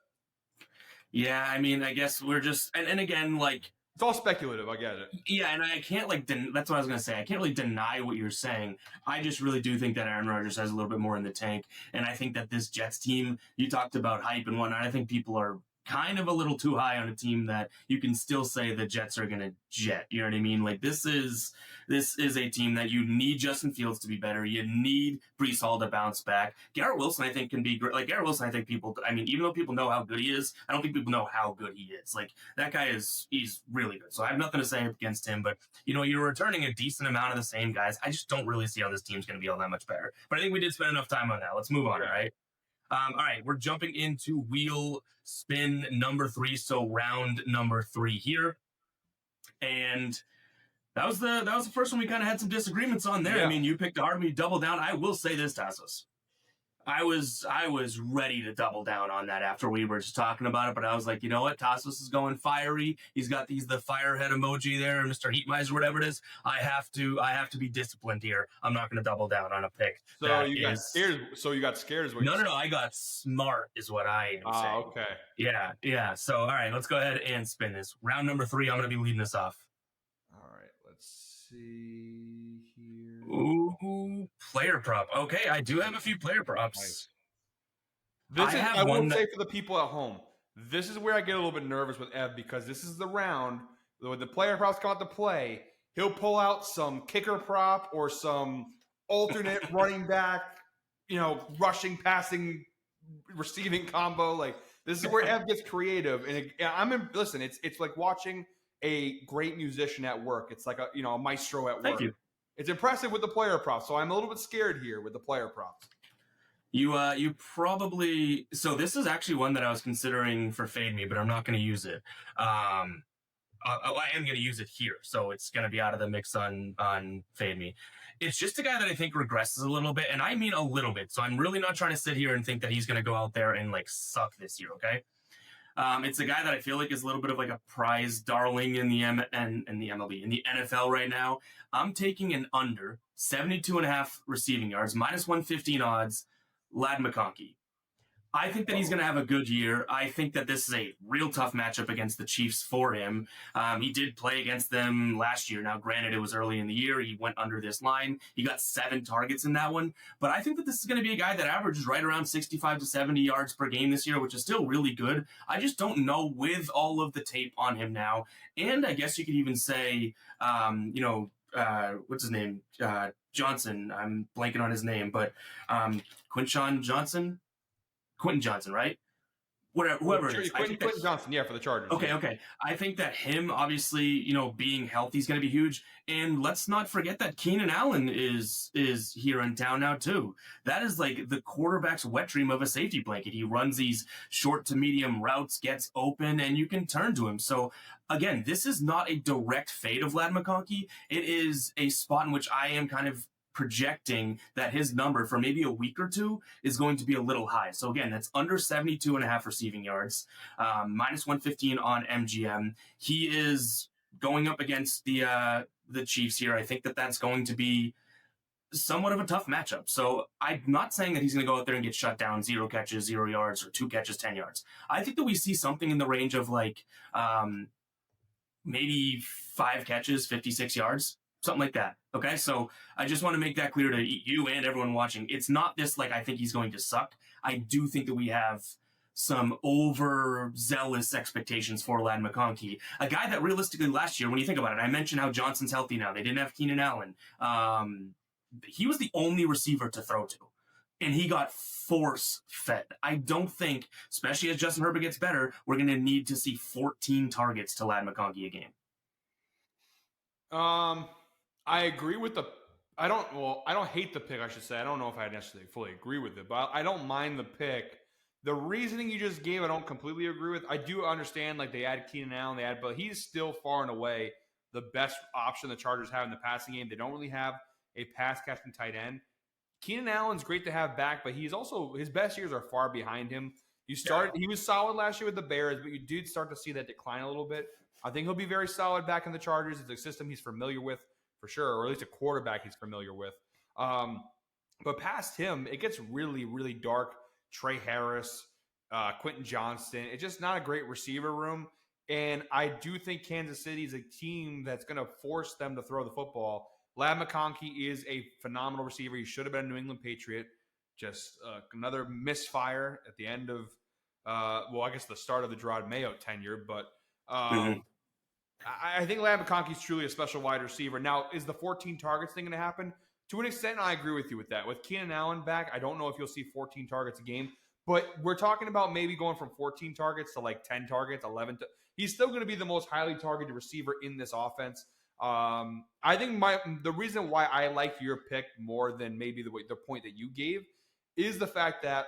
Yeah, I mean, I guess we're just, and again, like, it's all speculative. I get it. Yeah, and I can't, that's what I was going to say. I can't really deny what you're saying. I just really do think that Aaron Rodgers has a little bit more in the tank. And I think that this Jets team, you talked about hype and whatnot. I think people are kind of a little too high on a team that you can still say the Jets are going to jet. You know what I mean? Like this is a team that you need Justin Fields to be better. You need Breece Hall to bounce back. Garrett Wilson, I think, can be great. Like Garrett Wilson, I think people, I mean, even though people know how good he is, I don't think people know how good he is. Like that guy he's really good. So I have nothing to say against him, but you're returning a decent amount of the same guys. I just don't really see how this team's going to be all that much better. But I think we did spend enough time on that. Let's move on, all right? All right, we're jumping into wheel spin number 3, so round number 3 here, and that was the first one we kind of had some disagreements on there. Yeah. I mean, you picked hard, me double down. I will say this, Tasos. I was ready to double down on that after we were just talking about it, but I was like, you know what? Tasos is going fiery. He's got the firehead emoji there, Mr. Heatmiser, whatever it is. I have to be disciplined here. I'm not going to double down on a pick. So you got scared. So you got scared is what? No. I got smart is what I am saying. Okay. Yeah. So all right, let's go ahead and spin this. Round number 3. I'm going to be leading this off. All right. Let's see here. Ooh, player prop. Okay, I do have a few player props. Nice. I will say for the people at home, this is where I get a little bit nervous with Ev because this is the round when the player props come out to play. He'll pull out some kicker prop or some alternate running back, rushing, passing, receiving combo. Like this is where Ev gets creative. And listen, it's like watching a great musician at work. It's like a maestro at work. Thank you. It's impressive with the player props, so I'm a little bit scared here with the player props. You probably, so this is actually one that I was considering for Fade Me, but I'm not going to use it. I am going to use it here, so it's going to be out of the mix on Fade Me. It's just a guy that I think regresses a little bit, and I mean a little bit. So I'm really not trying to sit here and think that he's going to go out there and like suck this year. Okay. It's a guy that I feel like is a little bit of like a prize darling in the MLB, in the NFL right now. I'm taking an under 72.5 receiving yards, minus 115 odds, Ladd McConkey. I think that he's going to have a good year. I think that this is a real tough matchup against the Chiefs for him. He did play against them last year. Now, granted, it was early in the year. He went under this line. He got 7 targets in that one. But I think that this is going to be a guy that averages right around 65 to 70 yards per game this year, which is still really good. I just don't know with all of the tape on him now. And I guess you could even say, what's his name? Johnson. I'm blanking on his name, but Quinton Johnson, right? Whoever it is. Quinton Johnson, yeah, for the Chargers. Okay. I think that him, obviously, being healthy is going to be huge. And let's not forget that Keenan Allen is here in town now, too. That is like the quarterback's wet dream of a safety blanket. He runs these short to medium routes, gets open, and you can turn to him. So, again, this is not a direct fade of Ladd McConkey. It is a spot in which I am kind of projecting that his number for maybe a week or two is going to be a little high. So again, that's under 72.5 receiving yards, minus 115 on MGM. He is going up against the Chiefs here. I think that that's going to be somewhat of a tough matchup. So I'm not saying that he's going to go out there and get shut down, 0 catches, 0 yards, or 2 catches, 10 yards. I think that we see something in the range of like maybe 5 catches, 56 yards. Something like that. Okay, so I just want to make that clear to you and everyone watching. It's not this like I think he's going to suck. I do think that we have some overzealous expectations for Ladd McConkey, a guy that realistically last year, when you think about it, I mentioned how Johnson's healthy now. They didn't have Keenan Allen. He was the only receiver to throw to, and he got force fed. I don't think, especially as Justin Herbert gets better, we're going to need to see 14 targets to Ladd McConkey a game. I agree with I don't hate the pick, I should say. I don't know if I necessarily fully agree with it, but I don't mind the pick. The reasoning you just gave, I don't completely agree with. I do understand, like, they add Keenan Allen, but he's still far and away the best option the Chargers have in the passing game. They don't really have a pass-catching tight end. Keenan Allen's great to have back, but he's also, his best years are far behind him. He was solid last year with the Bears, but you did start to see that decline a little bit. I think he'll be very solid back in the Chargers. It's a system he's familiar with, for sure, or at least a quarterback he's familiar with. But past him, it gets really, really dark. Trey Harris, Quentin Johnston. It's just not a great receiver room. And I do think Kansas City is a team that's going to force them to throw the football. Ladd McConkey is a phenomenal receiver. He should have been a New England Patriot. Just another misfire at the end of well, I guess the start of the Gerard Mayo tenure, but Mhm. I think Ladd McConkey is truly a special wide receiver. Now, is the 14 targets thing going to happen? To an extent, I agree with you with that. With Keenan Allen back, I don't know if you'll see 14 targets a game, but we're talking about maybe going from 14 targets to like 10 targets, 11. He's still going to be the most highly targeted receiver in this offense. I think the reason why I like your pick more than maybe the point that you gave is the fact that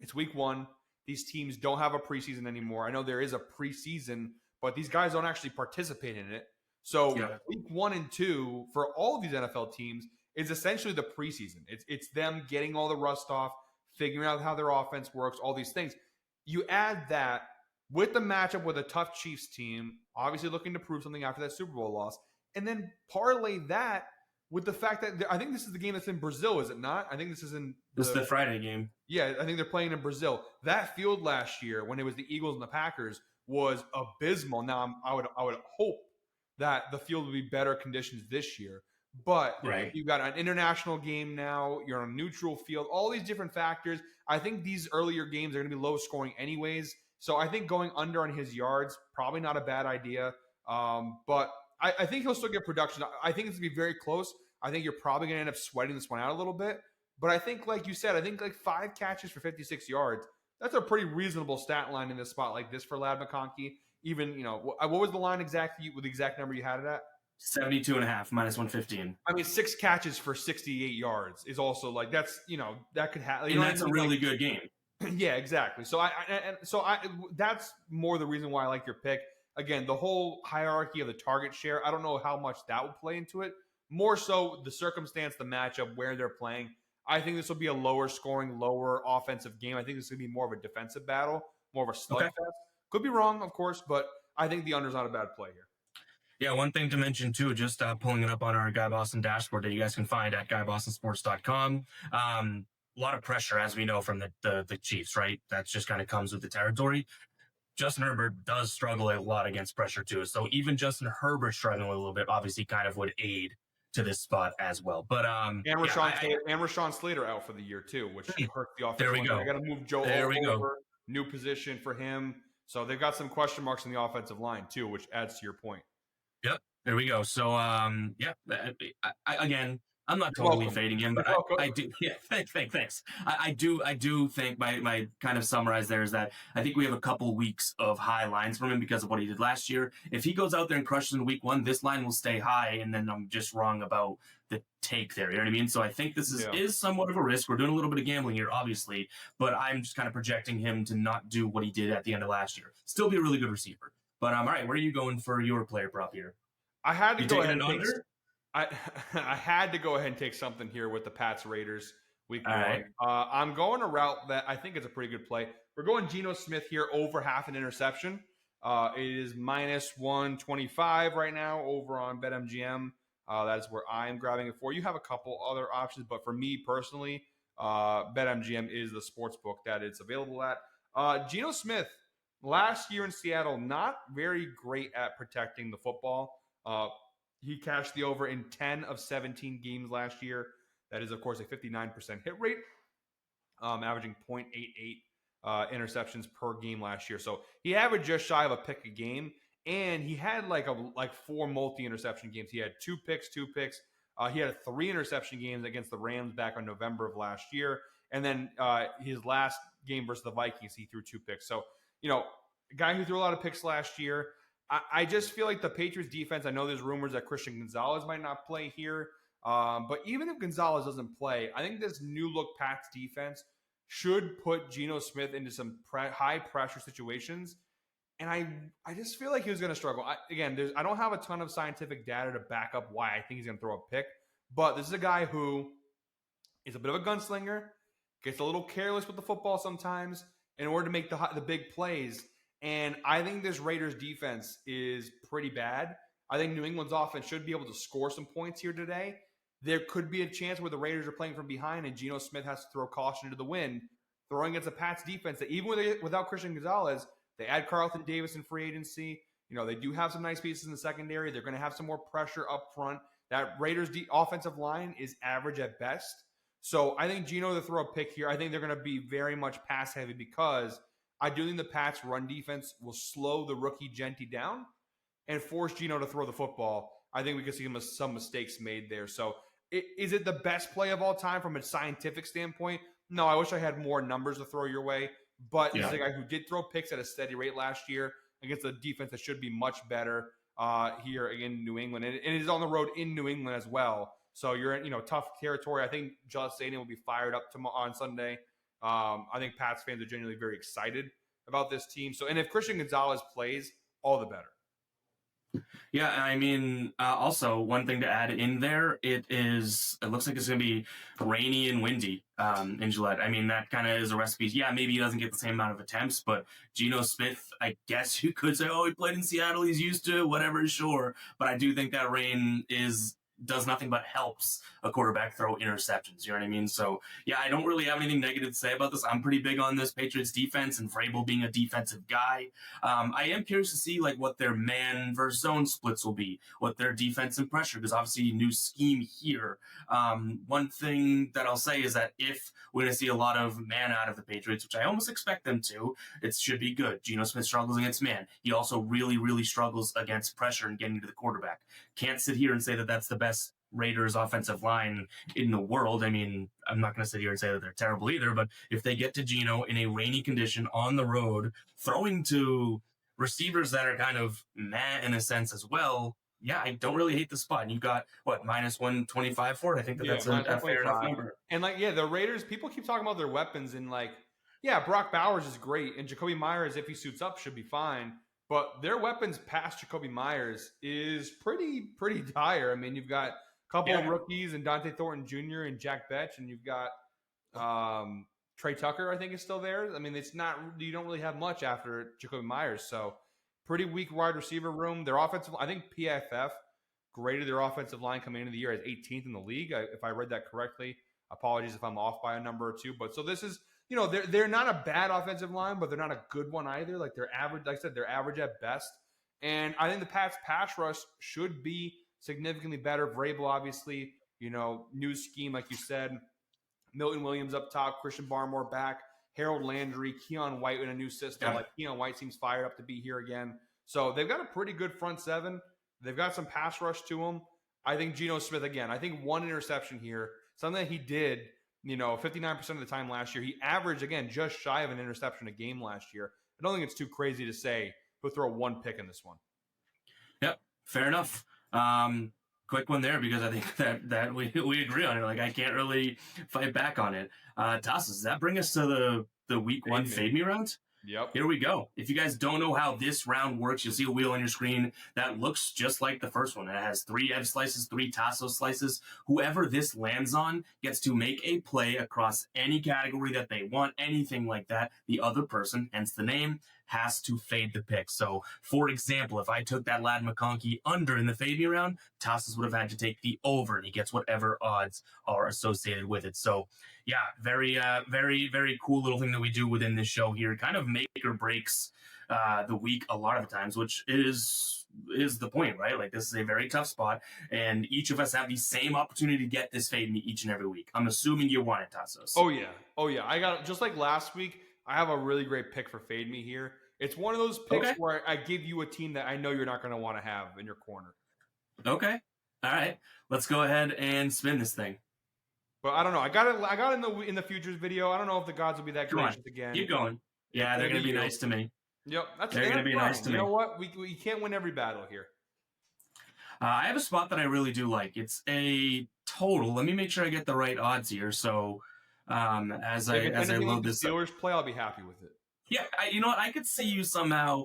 it's week one. These teams don't have a preseason anymore. I know there is a preseason, but these guys don't actually participate in it. So week 1 and 2 for all of these NFL teams is essentially the preseason. It's them getting all the rust off, figuring out how their offense works, all these things. You add that with the matchup with a tough Chiefs team, obviously looking to prove something after that Super Bowl loss, and then parlay that with the fact that I think this is the game that's in Brazil, is it not? I think this is in This is the Friday game. Yeah, I think they're playing in Brazil. That field last year, when it was the Eagles and the Packers, was abysmal. Now, I would hope that the field would be better conditions this year. But you've got an international game now. You're on a neutral field. All these different factors. I think these earlier games are going to be low scoring anyways. So I think going under on his yards, probably not a bad idea. But I think he'll still get production. I think it's going to be very close. I think you're probably going to end up sweating this one out a little bit. But I think, like you said, I think like 5 catches for 56 yards, that's a pretty reasonable stat line in this spot like this for Ladd McConkey. Even, what was the line exactly with the exact number you had it at? 72.5 minus 115. I mean, 6 catches for 68 yards is also like, that's, that could happen. And that's a really good game. Yeah, exactly. So that's more the reason why I like your pick. Again, the whole hierarchy of the target share, I don't know how much that will play into it. More so the circumstance, the matchup, where they're playing. I think this will be a lower scoring, lower offensive game. I think this is going to be more of a defensive battle, more of a slugfest. Okay. Could be wrong, of course, but I think the under's not a bad play here. Yeah, one thing to mention, too, just pulling it up on our Guy Boston dashboard that you guys can find at GuyBostonSports.com. A lot of pressure, as we know, from the Chiefs, right? That just kind of comes with the territory. Justin Herbert does struggle a lot against pressure, too. So even Justin Herbert struggling a little bit obviously kind of would aid to this spot as well. But and Rashawn Slater out for the year too, which hurt the offense. There we go. They got to move Joe over, new position for him. So they've got some question marks in the offensive line too, which adds to your point. Yep, there we go. So again, I'm not totally fading him, but I do. Yeah, thanks. I do think my kind of summarize there is that I think we have a couple weeks of high lines from him because of what he did last year. If he goes out there and crushes in week 1, this line will stay high, and then I'm just wrong about the take there. You know what I mean? So I think this is somewhat of a risk. We're doing a little bit of gambling here, obviously, but I'm just kind of projecting him to not do what he did at the end of last year. Still be a really good receiver. But all right, where are you going for your player prop here? I had to go ahead and take I had to go ahead and take something here with the Pats Raiders week 1. Right. I'm going a route that I think is a pretty good play. We're going Geno Smith here over half an interception. It is minus 125 right now over on BetMGM. That is where I'm grabbing it for. You have a couple other options, but for me personally, BetMGM is the sports book that it's available at. Geno Smith, last year in Seattle, not very great at protecting the football. He cashed the over in 10 of 17 games last year. That is, of course, a 59% hit rate, averaging 0.88 interceptions per game last year. So he averaged just shy of a pick a game, and he had like 4 multi-interception games. He had 2 picks. He had 3 interception games against the Rams back in November of last year. And then his last game versus the Vikings, he threw 2 picks. So, a guy who threw a lot of picks last year. I just feel like the Patriots defense, I know there's rumors that Christian Gonzalez might not play here. But even if Gonzalez doesn't play, I think this new look Pats defense should put Geno Smith into some high pressure situations. And I just feel like he was going to struggle. I don't have a ton of scientific data to back up why I think he's going to throw a pick. But this is a guy who is a bit of a gunslinger, gets a little careless with the football sometimes in order to make the big plays. And I think this Raiders defense is pretty bad. I think New England's offense should be able to score some points here today. There could be a chance where the Raiders are playing from behind and Geno Smith has to throw caution to the wind, throwing against a Pats defense that even without Christian Gonzalez, they add Carlton Davis in free agency. They do have some nice pieces in the secondary. They're going to have some more pressure up front. That Raiders offensive line is average at best. So I think Geno to throw a pick here. I think they're going to be very much pass heavy because I do think the Pats' run defense will slow the rookie Genti down and force Geno to throw the football. I think we could see some mistakes made there. So is it the best play of all time from a scientific standpoint? No, I wish I had more numbers to throw your way. But this is a guy who did throw picks at a steady rate last year against a defense that should be much better here in New England. And it is on the road in New England as well. So you're in tough territory. I think Josh Stadium will be fired up on Sunday. I think Pats fans are genuinely very excited about this team. So, and if Christian Gonzalez plays, all the better. Yeah, I mean, also one thing to add in there, it looks like it's going to be rainy and windy in Gillette. I mean, that kind of is a recipe. Yeah, maybe he doesn't get the same amount of attempts, but Geno Smith, I guess you could say, oh, he played in Seattle, he's used to it, whatever, sure. But I do think that rain does nothing but helps a quarterback throw interceptions. You know what I mean? So, yeah, I don't really have anything negative to say about this. I'm pretty big on this Patriots defense and Vrabel being a defensive guy. I am curious to see what their man versus zone splits will be, what their defense and pressure, because obviously new scheme here. One thing that I'll say is that if we're going to see a lot of man out of the Patriots, which I almost expect them to, it should be good. Geno Smith struggles against man. He also really, really struggles against pressure and getting to the quarterback. Can't sit here and say that that's the best Raiders offensive line in the world. I mean, I'm not going to sit here and say that they're terrible either, but if they get to Geno in a rainy condition on the road, throwing to receivers that are kind of meh in a sense as well, yeah, I don't really hate the spot. And you got, minus 125 for it? I think that's a fair enough number. And the Raiders, people keep talking about their weapons and Brock Bowers is great, and Jacoby Myers, if he suits up, should be fine. But their weapons past Jacoby Myers is pretty dire. I mean, you've got a couple of rookies and Dante Thornton Jr. and Jack Betch, and you've got Trey Tucker, I think, is still there. I mean, you don't really have much after Jacoby Myers. So pretty weak wide receiver room. Their offensive, I think PFF graded their offensive line coming into the year as 18th in the league, if I read that correctly. Apologies if I'm off by a number or two. But so this is, they're not a bad offensive line, but they're not a good one either. They're average. Like I said, they're average at best. And I think the Pats pass rush should be significantly better. Vrabel, obviously, new scheme, like you said. Milton Williams up top, Christian Barmore back, Harold Landry, Keon White in a new system. Keon White seems fired up to be here again. So they've got a pretty good front seven. They've got some pass rush to them. I think Geno Smith, again, I think one interception here, something that he did 59% of the time last year. He averaged, again, just shy of an interception a game last year. I don't think it's too crazy to say he'll throw one pick in this one. Yep, fair enough. Quick one there, because I think that we agree on it. I can't really fight back on it. Tasos, does that bring us to the week one Fade Me round? Yep. Here we go. If you guys don't know how this round works, you'll see a wheel on your screen that looks just like the first one. It has 3 Ev slices, 3 Tasos slices. Whoever this lands on gets to make a play across any category that they want, anything like that. The other person, hence the name, has to fade the pick. So, for example, if I took that Lad McConkey under in the Fade Me round, Tasos would have had to take the over, and he gets whatever odds are associated with it. So, yeah, very, very cool little thing that we do within this show here. Kind of make or breaks the week a lot of the times, which is the point, right? This is a very tough spot, and each of us have the same opportunity to get this Fade Me each and every week. I'm assuming you want it, Tasos. Oh yeah. I got, just like last week, I have a really great pick for Fade Me here. It's one of those picks where I give you a team that I know you're not going to want to have in your corner. Okay. All right. Let's go ahead and spin this thing. But I don't know. I got in the futures video. I don't know if the gods will be that gracious again. Keep going. Yeah, they're going to be nice to me. Yep. They're going to be nice to me. You know what? We can't win every battle here. I have a spot that I really do like. It's a total. Let me make sure I get the right odds here. So as I load this Steelers play, I'll be happy with it. Yeah, you know what? I could see you somehow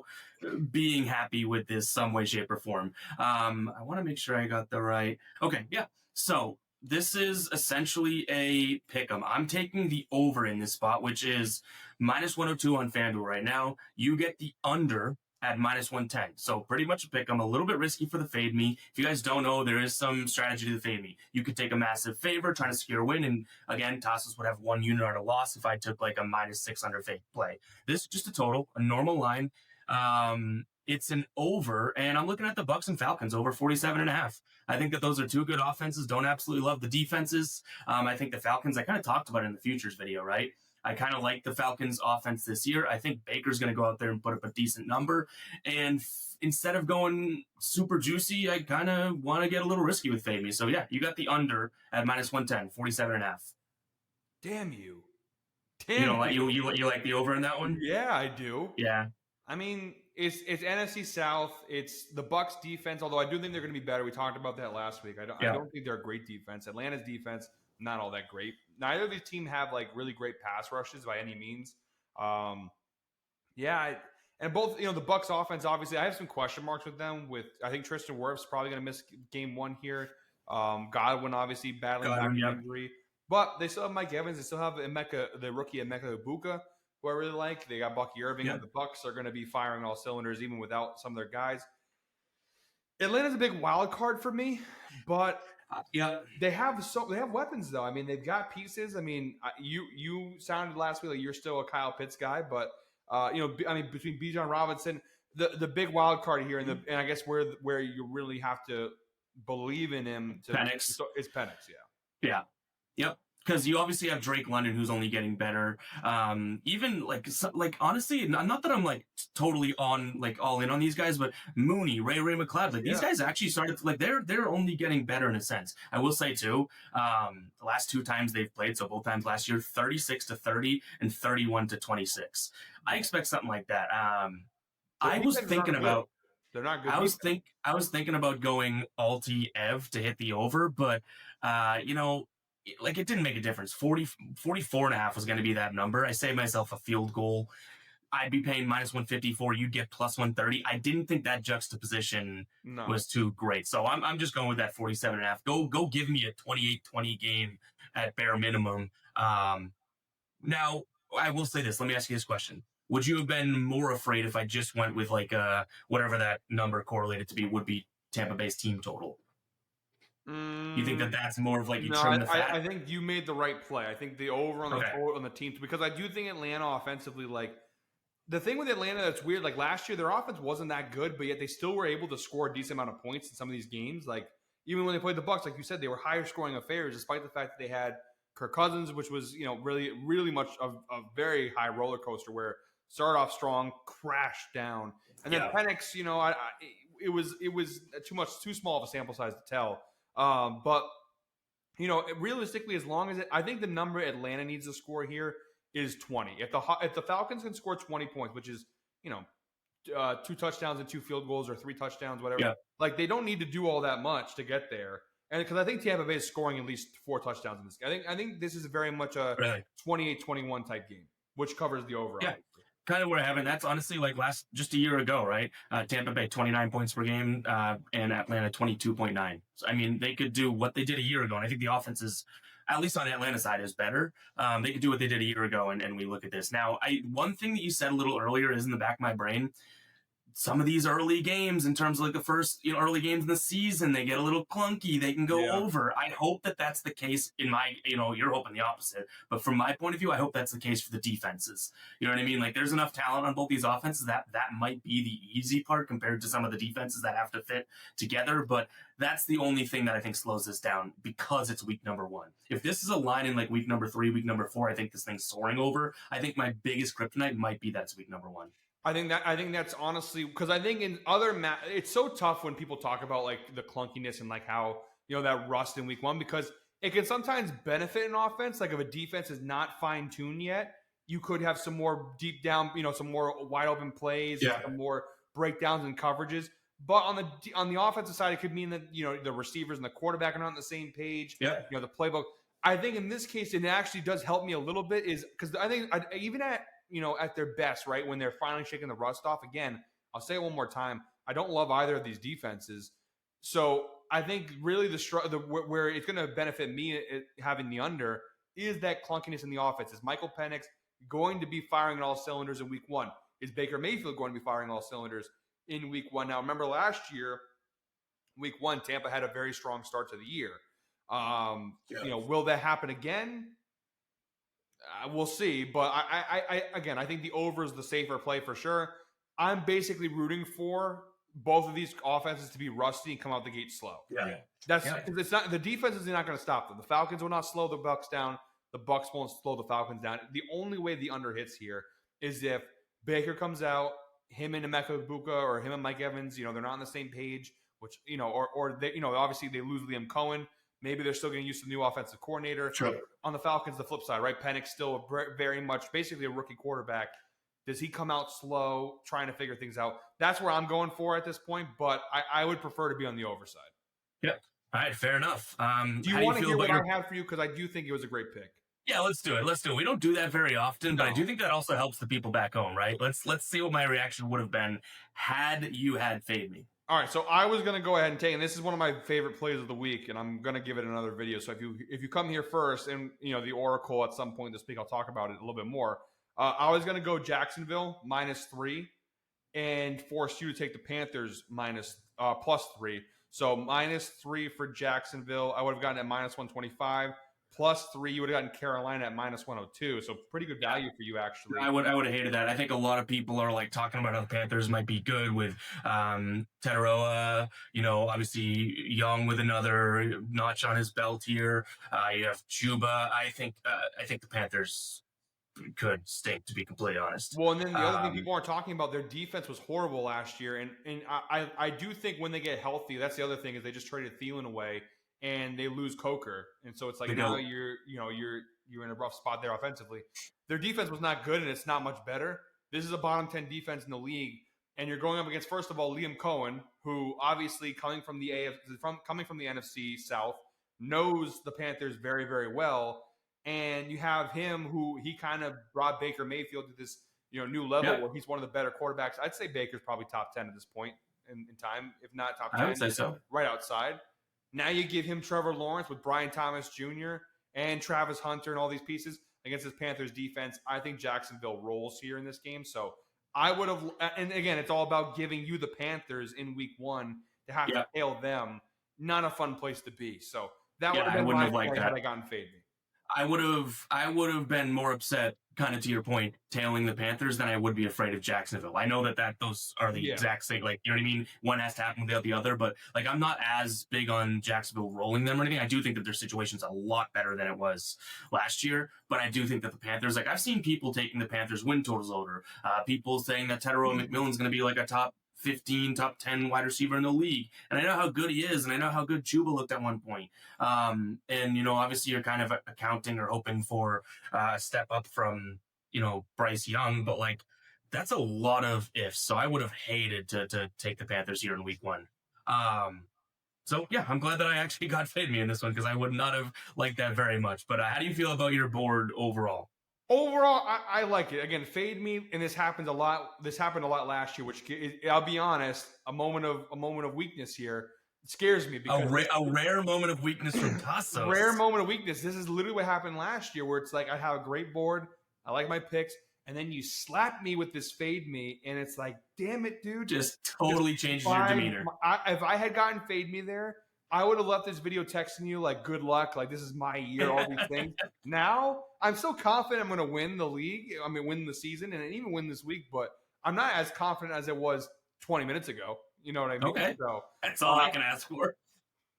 being happy with this some way, shape, or form. I want to make sure I got the right. Okay, yeah. So this is essentially a pick'em. I'm taking the over in this spot, which is minus 102 on FanDuel right now. You get the under at minus 110. So pretty much a pick'em, a little bit risky for the Fade Me. If you guys don't know, there is some strategy to the Fade Me. You could take a massive favor, trying to secure a win, and again, Tasos would have 1 unit on a loss if I took a minus 600 fade play. This is just a total, a normal line. It's an over, and I'm looking at the Bucks and Falcons over 47.5. I think that those are 2 good offenses. Don't absolutely love the defenses. I think the Falcons, I kind of talked about it in the futures video, right? I kind of like the Falcons' offense this year. I think Baker's going to go out there and put up a decent number. And instead of going super juicy, I kind of want to get a little risky with Fabie. So, yeah, you got the under at minus 110, 47.5. Damn you. You don't like you like the over in that one? Yeah, I do. Yeah. I mean, it's NFC South. It's the Bucs defense, although I do think they're going to be better. We talked about that last week. I don't think they're a great defense. Atlanta's defense, not all that great. Neither of these teams have like really great pass rushes by any means. And both, the Bucs offense, obviously, I have some question marks with them. I think Tristan Wirfs probably going to miss game 1 here. Godwin obviously battling back injury. But they still have Mike Evans. They still have the rookie Emeka Ibuka, who I really like. They got Bucky Irving. The Bucs are going to be firing all cylinders, even without some of their guys. Atlanta's a big wild card for me, but they have weapons though. I mean, they've got pieces. I mean, you sounded last week like you're still a Kyle Pitts guy, but between Bijan Robinson, the big wild card here, and I guess where you really have to believe in him Penix. Is Penix, Yeah. Yep. Because you obviously have Drake London, who's only getting better. Even honestly, not that I'm like totally on like all in on these guys, but Mooney, Ray McLeod, these guys actually started they're only getting better in a sense. I will say too, the last 2 times they've played, so both times last year, 36-30 and 31-26. I expect something like that. I was thinking about. They're not good. I was thinking about going Alti Ev to hit the over, but it didn't make a difference. 44.5 was going to be that number. I saved myself a field goal. I'd be paying minus 154. You'd get plus 130. I didn't think that juxtaposition was too great. So I'm just going with that 47.5. Go give me a 28-20 game at bare minimum. Now, I will say this. Let me ask you this question. Would you have been more afraid if I just went with whatever that number correlated to be would be Tampa Bay's team total? You think that's more of you trim the fat? I think you made the right play. I think the over on the total on the team, because I do think Atlanta offensively, the thing with Atlanta that's weird, last year their offense wasn't that good, but yet they still were able to score a decent amount of points in some of these games. Even when they played the Bucs, like you said, they were higher scoring affairs, despite the fact that they had Kirk Cousins, which was really really much a very high roller coaster where started off strong, crashed down, and then Penix, it was too small of a sample size to tell. But realistically, as long as I think the number Atlanta needs to score here is 20. If the Falcons can score 20 points, which is 2 touchdowns and 2 field goals or 3 touchdowns, whatever, they don't need to do all that much to get there. And because I think Tampa Bay is scoring at least 4 touchdowns in this game. I think this is very much a 28-21 type game, which covers the over. Yeah. Kind of where I have it. That's honestly just a year ago, right? Tampa Bay 29 points per game, and Atlanta 22.9. So, I mean, they could do what they did a year ago, and I think the offense is, at least on the Atlanta side, is better. They could do what they did a year ago, and we look at this now. One thing that you said a little earlier is in the back of my brain. Some of these early games, in terms of the first early games in the season, they get a little clunky. They can go over. I hope that that's the case in my, you're hoping the opposite. But from my point of view, I hope that's the case for the defenses. You know what I mean? There's enough talent on both these offenses that might be the easy part compared to some of the defenses that have to fit together. But that's the only thing that I think slows this down because it's week number 1. If this is a line in week number 3, week number 4, I think this thing's soaring over. I think my biggest kryptonite might be that's week number 1. I think that's honestly, because I think in other it's so tough when people talk about the clunkiness and how that rust in week 1, because it can sometimes benefit an offense. If a defense is not fine tuned yet, you could have some more deep down, some more wide open plays, some more breakdowns and coverages. But on the offensive side, it could mean that the receivers and the quarterback are not on the same page. The playbook. I think in this case, it actually does help me a little bit, is because I think even at their best, right, when they're finally shaking the rust off, again, I'll say it one more time, I don't love either of these defenses. So I think really where it's going to benefit me having the under is that clunkiness in the offense. Is Michael Penix going to be firing on all cylinders in week 1? Is Baker Mayfield going to be firing all cylinders in week 1? Now, remember last year, week 1, Tampa had a very strong start to the year. Will that happen again? We'll see, but I think the over is the safer play for sure. I'm basically rooting for both of these offenses to be rusty and come out the gate slow. That's because it's not, the defense is not going to stop them. The Falcons will not slow the Bucs down. the Bucs won't slow the Falcons down. The only way the under hits here is if Baker comes out, him and Emeka Egbuka or him and Mike Evans, they're not on the same page, which, or they, obviously they lose Liam Cohen. Maybe they're still getting used to the new offensive coordinator. Sure. On the Falcons, the flip side, right? Penix still very much basically a rookie quarterback. Does he come out slow, trying to figure things out? That's where I'm going for at this point, but I would prefer to be on the overside. Yeah. All right, fair enough. Do you want to hear what I have for you? Because I do think it was a great pick. Yeah, let's do it. We don't do that very often, but I do think that also helps the people back home, right? Let's see what my reaction would have been had you had Fade Me. All right, so I was going to go ahead and take, and this is one of my favorite plays of the week, and I'm going to give it another video. So if you come here first, and the Oracle at some point this week, I'll talk about it a little bit more. I was going to go Jacksonville -3 and force you to take the Panthers +3. So -3 for Jacksonville. I would have gotten at -125. +3, you would have gotten Carolina at -102. So pretty good value for you, actually. I would have hated that. I think a lot of people are like talking about how the Panthers might be good with Tataroa, obviously Young with another notch on his belt here. You have Chuba. I think the Panthers could stink, to be completely honest. Well, and then the other thing people aren't talking about, their defense was horrible last year, and I do think when they get healthy, that's the other thing, is they just traded Thielen away and they lose Coker, and so it's like now you're in a rough spot there offensively. Their defense was not good, and it's not much better. This is a bottom 10 defense in the league, and you're going up against, first of all, Liam Cohen, who obviously coming from the NFC South knows the Panthers very, very well. And you have him, who he kind of brought Baker Mayfield to this new level where he's one of the better quarterbacks. I'd say Baker's probably top 10 at this point in time, if not top 10. I would say so. Right outside. Now you give him Trevor Lawrence with Brian Thomas Jr. and Travis Hunter and all these pieces against this Panthers defense. I think Jacksonville rolls here in this game. So I would have, and again, it's all about giving you the Panthers in week 1 to have to hail them. Not a fun place to be. So that would have been my play had I gotten Fade Me. I would have been more upset, kind of to your point, tailing the Panthers than I would be afraid of Jacksonville. I know that those are the exact same, like, you know what I mean? One has to happen without the other, but like I'm not as big on Jacksonville rolling them or anything. I do think that their situation's a lot better than it was last year, but I do think that the Panthers, like I've seen people taking the Panthers win totals over, people saying that Tedero McMillan's going to be like a top 15, top 10 wide receiver in the league. And I know how good he is, and I know how good Chuba looked at one point. And, obviously you're kind of accounting or hoping for a step up from, Bryce Young, but like that's a lot of ifs. So I would have hated to take the Panthers here in week 1. So yeah, I'm glad that I actually got Fade Me in this one because I would not have liked that very much. But how do you feel about your board overall? Overall, I like it. Again, Fade Me, and this happened a lot. This happened a lot last year, which I'll be honest, a moment of weakness here. It scares me because a rare moment of weakness from Tasos. Rare moment of weakness. This is literally what happened last year, where it's like I have a great board, I like my picks, and then you slap me with this Fade Me, and it's like, damn it, dude! Just totally changes your demeanor. If I had gotten Fade Me there, I would have left this video texting you like, good luck, like this is my year, all these things. Now, I'm so confident I'm going to win the league. I mean, win the season and even win this week, but I'm not as confident as it was 20 minutes ago. You know what I mean? Okay. So, that's all I can ask for.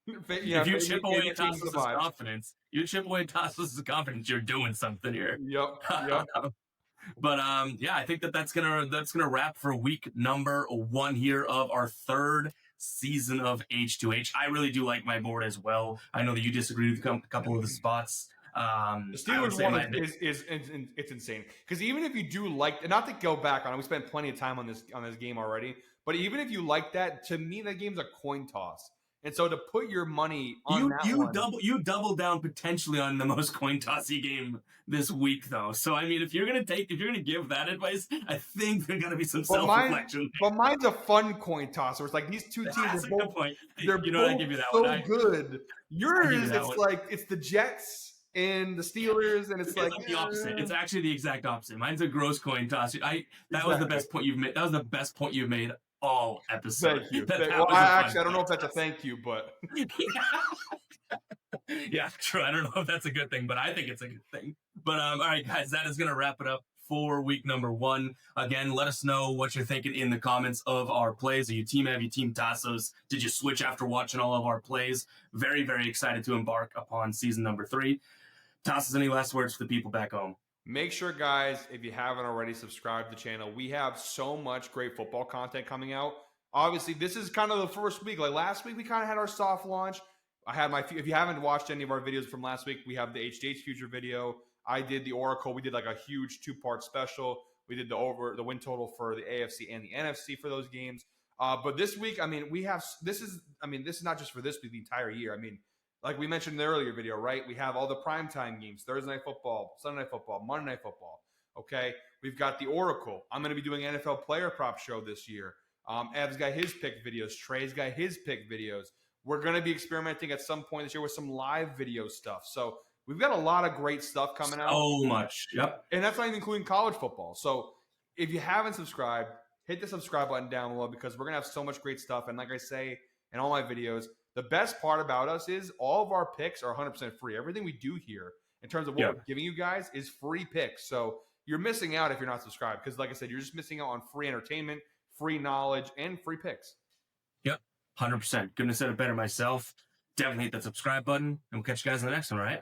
If you chip away Tasos' confidence, you're doing something here. Yep. But I think that's gonna wrap for week number 1 here of our 3rd season of H2H. I really do like my board as well. I know that you disagree with a couple of the spots. The Steelers one it's insane because even if you do like, not to go back on it, we spent plenty of time on this game already. But even if you like that, to me that game's a coin toss. And so to put your money on you double down potentially on the most coin tossy game this week though. So I mean, if you're gonna give that advice, I think there's gonna be some self-reflection. But mine's a fun coin toss. Where it's like these two teams are both, they're both so good. Yours, it's like it's the Jets and the Steelers, and it's like the opposite. It's actually the exact opposite. Mine's a gross coin toss. That was the best point you've made. That was the best point you've made all episode. Thank you. I don't know if that's a thank you, but yeah, true. I don't know if that's a good thing, but I think it's a good thing. But all right, guys, that is gonna wrap it up for week number 1. Again, let us know what you're thinking in the comments of our plays. Are you team Ev, you team Tasos? Did you switch after watching all of our plays? Very, very excited to embark upon season number 3. Tasos, any last words for the people back home? Make sure, guys, if you haven't already, subscribe to the channel. We have so much great football content coming out. Obviously, this is kind of the first week. Like last week, we kind of had our soft launch. If you haven't watched any of our videos from last week, we have the H2H future video. I did the Oracle. We did like a huge 2-part special. We did the win total for the AFC and the NFC for those games. But this week, I mean, this is not just for this week, the entire year. I mean, like we mentioned in the earlier video, right? We have all the primetime games, Thursday Night Football, Sunday Night Football, Monday Night Football. Okay. We've got the Oracle. I'm going to be doing NFL player prop show this year. Ev's got his pick videos. Trey's got his pick videos. We're going to be experimenting at some point this year with some live video stuff. So we've got a lot of great stuff coming out. So much. Yep. And that's not even including college football. So if you haven't subscribed, hit the subscribe button down below because we're going to have so much great stuff. And like I say in all my videos, the best part about us is all of our picks are 100% free. Everything we do here in terms of what we're giving you guys is free picks. So you're missing out if you're not subscribed because like I said, you're just missing out on free entertainment, free knowledge, and free picks. Yep. 100%. Couldn't have said it better myself. Definitely hit that subscribe button, and we'll catch you guys in the next one, all right?